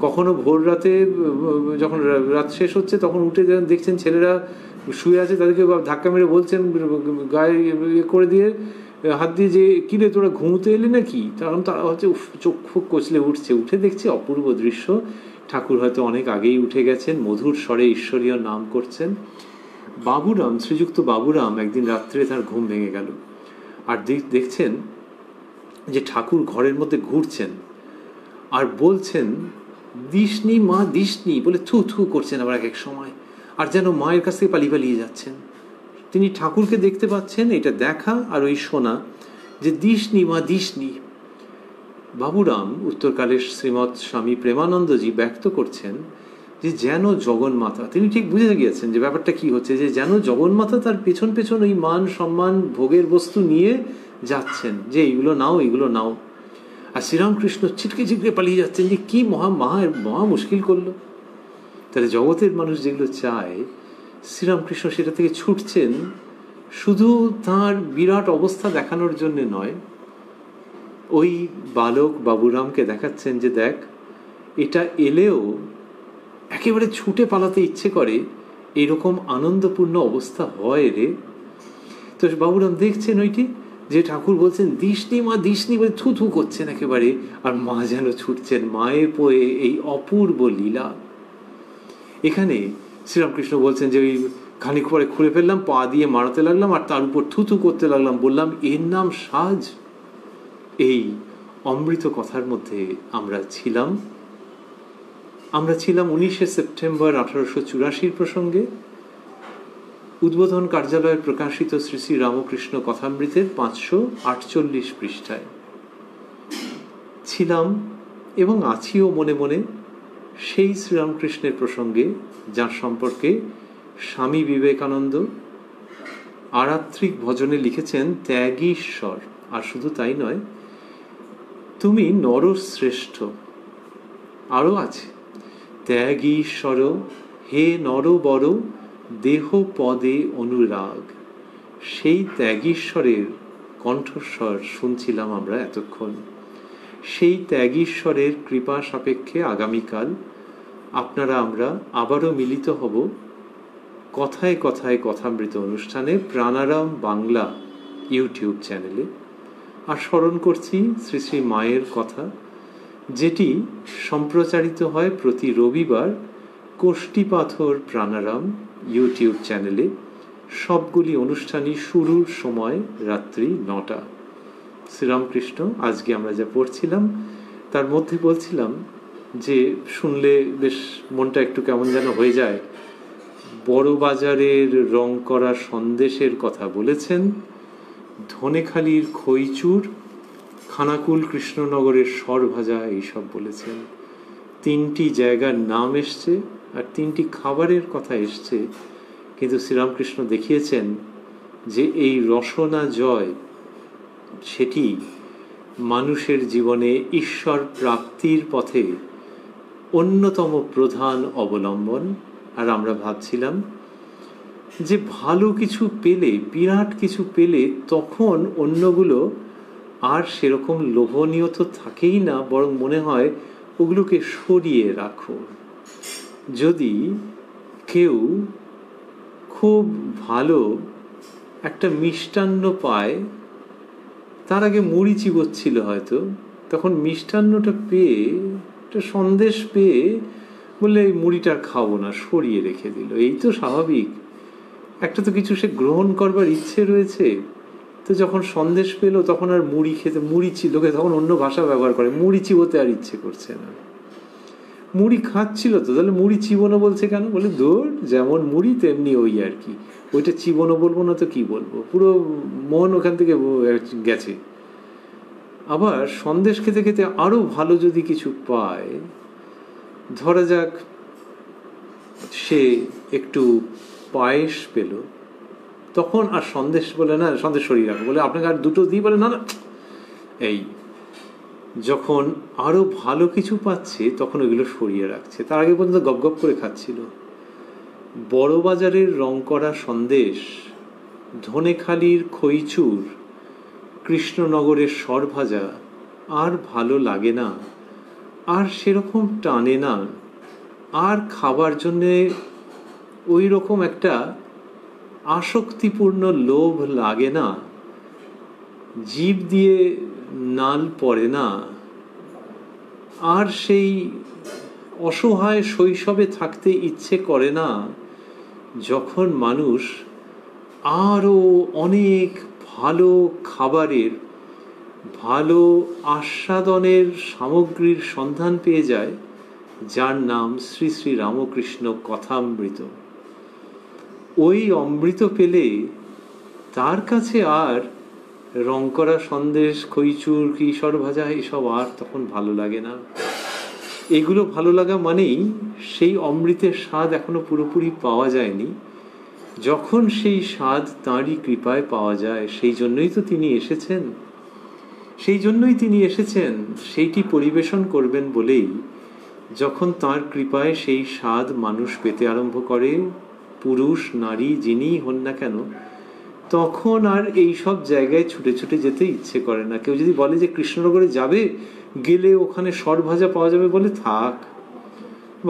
A: কখনো ভোর রাতে যখন রাত শেষ হচ্ছে তখন উঠে দেখছেন ছেলেরা শুয়ে আছে, তাদেরকে ধাক্কা মেরে বলছেন, গায়ে করে দিয়ে হাত দিয়ে, যে কিরে তোরা ঘুমোতে এলি নাকি? কারণ তারা হচ্ছে চোখ ফুক কচলে উঠছে, উঠে দেখছে অপূর্ব দৃশ্য। ঠাকুর হয়তো অনেক আগেই উঠে গেছেন, মধুর স্বরে ঈশ্বরীয় নাম করছেন। বাবুরাম, শ্রীযুক্ত বাবুরাম একদিন রাত্রে তার ঘুম ভেঙে গেল, আর দেখছেন যে ঠাকুর ঘরের মধ্যে ঘুরছেন আর বলছেন, দিসনি মা, দিসনি বলে থু থু করছেন আবার এক এক সময়, আর যেন মায়ের কাছ থেকে পালিয়ে যাচ্ছেন। তিনি ঠাকুরকে দেখতে পাচ্ছেন, এটা দেখা আর ওই শোনা, যে দিসনি মা, দিসনি। বাবুরাম উত্তরকালের শ্রীমৎ স্বামী প্রেমানন্দজি ব্যক্ত করছেন যে যেন জগন্মাতা, তিনি ঠিক বুঝে গিয়েছেন যে ব্যাপারটা কি হচ্ছে, যে যেন জগন্মাতা তার পেছন পেছন ওই মান সম্মান ভোগের বস্তু নিয়ে যাচ্ছেন, যে এইগুলো নাও, এইগুলো নাও। আর শ্রীরামকৃষ্ণ ছিটকে ছিটকে পালিয়ে যাচ্ছেন, যে কি মহা মুশকিল করলো। তাহলে জগতের মানুষ যেগুলো চায়, শ্রীরামকৃষ্ণ সেটা থেকে ছুটছেন, শুধু তার বিরাট অবস্থা দেখানোর জন্য নয়, ওই বালক বাবুরামকে দেখাচ্ছেন যে দেখ, এটা এলেও একেবারে ছুটে পালাতে ইচ্ছে করে, এরকম আনন্দপূর্ণ অবস্থা হয় রে। তো বাবুরাম দেখছেন ওইটি, যে ঠাকুর বলছেন দিসনি মা, দিসনি বলে থু থু করছেন একেবারে, আর মা যেন ছুটছেন মায়ে পোয়ে, এই অপূর্ব লীলা। এখানে শ্রীরামকৃষ্ণ বলছেন যে ওই খানিক পরে খুলে ফেললাম, পা দিয়ে মারাতে লাগলাম আর তার উপর থু থু করতে লাগলাম। বললাম, এর নাম সাজ। এই অমৃত কথার মধ্যে আমরা ছিলাম 19শে সেপ্টেম্বর 1884 প্রসঙ্গে উদ্বোধন কার্যালয়ের প্রকাশিত শ্রী শ্রী রামকৃষ্ণ কথামৃতের 548 পৃষ্ঠায় ছিলাম এবং আছিও মনে মনে সেই শ্রীরামকৃষ্ণের প্রসঙ্গে, যার সম্পর্কে স্বামী বিবেকানন্দ আরাত্রিক ভজনে লিখেছেন ত্যাগীশ্বর। আর শুধু তাই নয়, তুমি নরশ্রেষ্ঠ। আরও আছে, ত্যাগীশ্বর হে নরবর দেহ পদে অনুরাগ। সেই ত্যাগীশ্বরের কণ্ঠস্বর শুনছিলাম আমরা এতক্ষণ। সেই ত্যাগীশ্বরের কৃপা সাপেক্ষে আগামীকাল আপনারা আমরা আবারও মিলিত হব কথায় কথায় কথামৃত অনুষ্ঠানে, প্রাণারাম বাংলা ইউটিউব চ্যানেলে। আর স্মরণ করছি শ্রী শ্রী মায়ের কথা, যেটি সম্প্রচারিত হয় প্রতি রবিবার কোষ্ঠীপাথর প্রাণারাম ইউটিউব চ্যানেলে। সবগুলি অনুষ্ঠানই শুরুর সময় রাত্রি 9টা। শ্রীরামকৃষ্ণ আজকে আমরা যা পড়ছিলাম তার মধ্যে বলছিলাম যে শুনলে বেশ মনটা একটু কেমন যেন হয়ে যায়। বড় বাজারের রং করা সন্দেশের কথা বলেছেন, ধনেখালির খইচুর, খানাকুল কৃষ্ণনগরের সরভাজা, এইসব বলেছেন। 3টি জায়গার নাম এসছে আর 3টি খাবারের কথা এসছে, কিন্তু শ্রীরামকৃষ্ণ দেখিয়েছেন যে এই রসনা জয়, সেটি মানুষের জীবনে ঈশ্বর প্রাপ্তির পথে অন্যতম প্রধান অবলম্বন। আর আমরা ভাবছিলাম যে ভালো কিছু পেলে, বিরাট কিছু পেলে, তখন অন্যগুলো আর সেরকম লোভনীয় তো থাকেই না, বরং মনে হয় ওগুলোকে সরিয়ে রাখো। যদি কেউ খুব ভালো একটা মিষ্টান্ন পায়, তার আগে মুড়ি চিবোচ্ছিল হয়তো, তখন মিষ্টান্নটা পেয়ে, একটা সন্দেশ পেয়ে বললে এই মুড়িটা খাবো না, সরিয়ে রেখে দিল। এই তো স্বাভাবিক, একটা তো কিছু সে গ্রহণ করবার ইচ্ছে রয়েছে, তো যখন সন্দেশ পেলো তখন আর মুড়ি খেতে, লোকে তখন অন্য ভাষা ব্যবহার করে, মুড়ি চিবোতে আর ইচ্ছে করছে না। মুড়ি খাচ্ছিল তো, তাহলে মুড়ি চিবোনো বলছে কেন? বলে দূর, যেমন মুড়ি তেমনি ওই আর কি, ওইটা চিবোনো বলবো না তো কি বলবো, পুরো মন ওখান থেকে গেছে। আবার সন্দেশ খেতে খেতে আরো ভালো যদি কিছু পায়, ধরা যাক সে একটু পায়েস পেল, তখন আর সন্দেশ বলে না, সন্দেশ সরিয়ে রাখো, বলে আপনাকে আর দুটো দিই, বলে না না। এই যখন আরো ভালো কিছু পাচ্ছে তখন ওইগুলো সরিয়ে রাখছে, তার আগে পর্যন্ত গপ গপ করে খাচ্ছিল। বড় বাজারের রং করা সন্দেশ, ধনেখালির খইচুর, কৃষ্ণনগরের সরভাজা আর ভালো লাগে না, আর সেরকম টানে না, আর খাবার জন্যে ওই রকম একটা আসক্তিপূর্ণ লোভ লাগে না, জিভ দিয়ে নাল পড়ে না, আর সেই অসহায় শৈশবে থাকতে ইচ্ছে করে না, যখন মানুষ আরো অনেক ভালো খাবারের, ভালো আস্বাদনের সামগ্রীর সন্ধান পেয়ে যায়, যার নাম শ্রী শ্রী রামকৃষ্ণ কথামৃত। ওই অমৃত পেলে তার কাছে আর রং করা সন্দেশ, খইচুর, কিশোর ভাজা এসব আর তখন ভালো লাগে না। এগুলো ভালো লাগা মানেই সেই অমৃতের স্বাদ এখনো পুরোপুরি পাওয়া যায়নি। যখন সেই স্বাদ তাঁরই কৃপায় পাওয়া যায়, সেই জন্যই তো তিনি এসেছেন, সেইটি পরিবেশন করবেন বলেই যখন তাঁর কৃপায় সেই স্বাদ মানুষ পেতে আরম্ভ করে, পুরুষ নারী যিনিই হন না কেন, তখন আর এই সব জায়গায় ছুটে ছুটে যেতে ইচ্ছে করে না। কেউ যদি বলে যে কৃষ্ণনগরে যাবে, গেলে ওখানে সরভাজা পাওয়া যাবে, বলে থাক,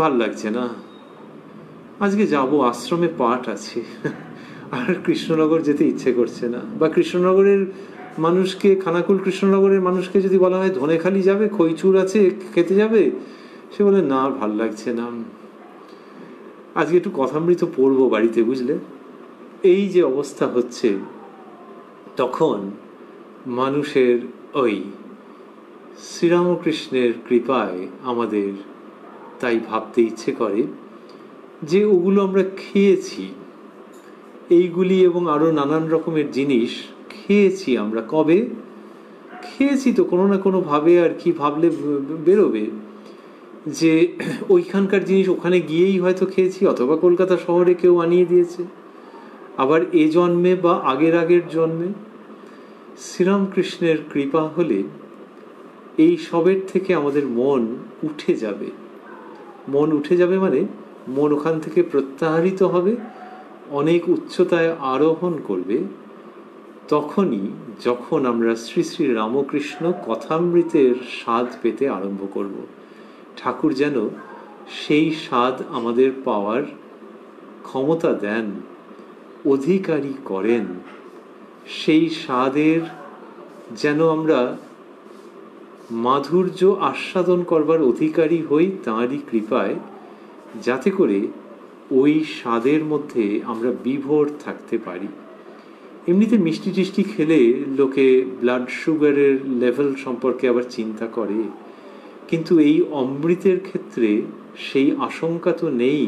A: ভাল লাগছে না, আজকে যাব, আশ্রমে পাঠ আছে, আর কৃষ্ণনগর যেতে ইচ্ছে করছে না। বা কৃষ্ণনগরের মানুষকে, খানাকুল কৃষ্ণনগরের মানুষকে যদি বলা হয় ধনেখালি যাবে, খইচুর আছে খেতে যাবে, সে বলে না, ভাল লাগছে না, আজকে একটু কথামৃত পড়বো বাড়িতে, বুঝলে। এই যে অবস্থা হচ্ছে, তখন মানুষের ওই শ্রীরামকৃষ্ণের কৃপায় আমাদের তাই ভাবতে ইচ্ছে করে যে ওগুলো আমরা খেয়েছি, এইগুলি এবং আরো নানান রকমের জিনিস খেয়েছি আমরা। কবে খেয়েছি? তো কোনো না কোনো ভাবে আর কি ভাবলে বেরোবে যে ওইখানকার জিনিস ওখানে গিয়েই হয়তো খেয়েছি, অথবা কলকাতা শহরে কেউ আনিয়ে দিয়েছে, আবার এ জন্মে বা আগের জন্মে। শ্রীরামকৃষ্ণের কৃপা হলে এই সবের থেকে আমাদের মন উঠে যাবে। মন উঠে যাবে মানে মন ওখান থেকে প্রত্যাহারিত হবে, অনেক উচ্চতায় আরোহণ করবে। তখনই যখন আমরা শ্রী শ্রী রামকৃষ্ণ কথামৃতের স্বাদ পেতে আরম্ভ করব। ঠাকুর যেন সেই স্বাদ আমাদের পাওয়ার ক্ষমতা দেন, অধিকারী করেন, সেই স্বাদের যেন আমরা মাধুর্য আস্বাদন করবার অধিকারী হই তাঁরই কৃপায়, যাতে করে ওই স্বাদের মধ্যে আমরা বিভোর থাকতে পারি। এমনিতে মিষ্টি টিষ্টি খেলে লোকে ব্লাড সুগারের লেভেল সম্পর্কে আবার চিন্তা করে, কিন্তু এই অমৃতের ক্ষেত্রে সেই আশঙ্কা তো নেই,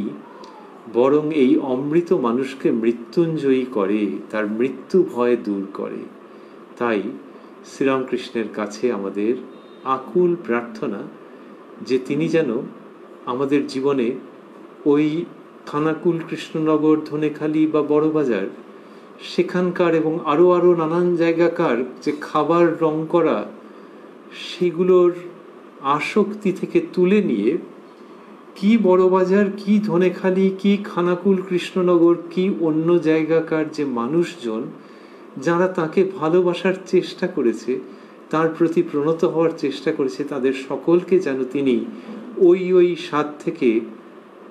A: বরং এই অমৃত মানুষকে মৃত্যুঞ্জয়ী করে, তার মৃত্যু ভয় দূর করে। তাই শ্রীরামকৃষ্ণের কাছে আমাদের আকুল প্রার্থনা যে তিনি যেন আমাদের জীবনে ওই খানাকুল, কৃষ্ণনগর, ধনেখালি বা বড়বাজার, সেখানকার এবং আরো নানান জায়গাকার যে খাবার রং করা, সেগুলোর আসক্তি থেকে তুলে নিয়ে কি বড়বাজার, কি ধনেখালি, কি খানাকুল কৃষ্ণনগর, কি অন্য জায়গাকার যে মানুষজন যারা তাকে ভালোবাসার চেষ্টা করেছে, তার প্রতি প্রণত হওয়ার চেষ্টা করেছে, তাদের সকলকে যেন তিনি ওই স্বাদ থেকে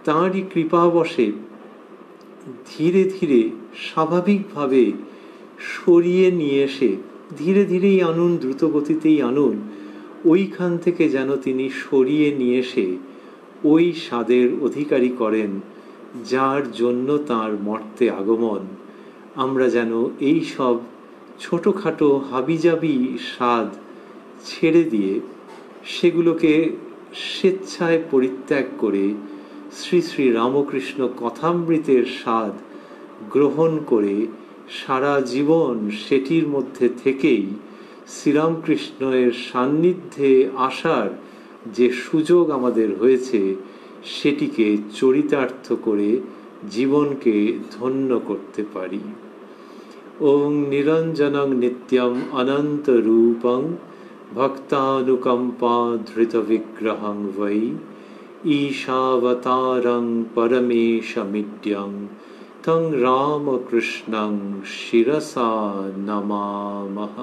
A: তাঁরই কৃপাবশে ধীরে ধীরে স্বাভাবিকভাবে সরিয়ে নিয়ে এসে, ধীরে ধীরেই আনুন, দ্রুত গতিতেই আনুন, ওইখান থেকে যেন তিনি সরিয়ে নিয়ে এসে ওই স্বাদের অধিকারী করেন যার জন্য তাঁর মর্তে আগমন। আমরা যেন এই সব ছোটোখাটো হাবিজাবি স্বাদ ছেড়ে দিয়ে সেগুলোকে স্বেচ্ছায় পরিত্যাগ করে শ্রী শ্রী রামকৃষ্ণ কথামৃতের স্বাদ গ্রহণ করে সারা জীবন সেটির মধ্যে থেকেই শ্রীরামকৃষ্ণের সান্নিধ্যে আসার যে সুযোগ আমাদের হয়েছে সেটিকে চরিতার্থ করে জীবনকে ধন্য করতে পারি। ওং নিরঞ্জনং নিত্যং অনন্ত রূপং ভক্তানুকম্পা ধৃত বিগ্রহং বৈ ঈশাবতারং পরমেশমিড্যং তং রামকৃষ্ণং শিরসা নমামহ।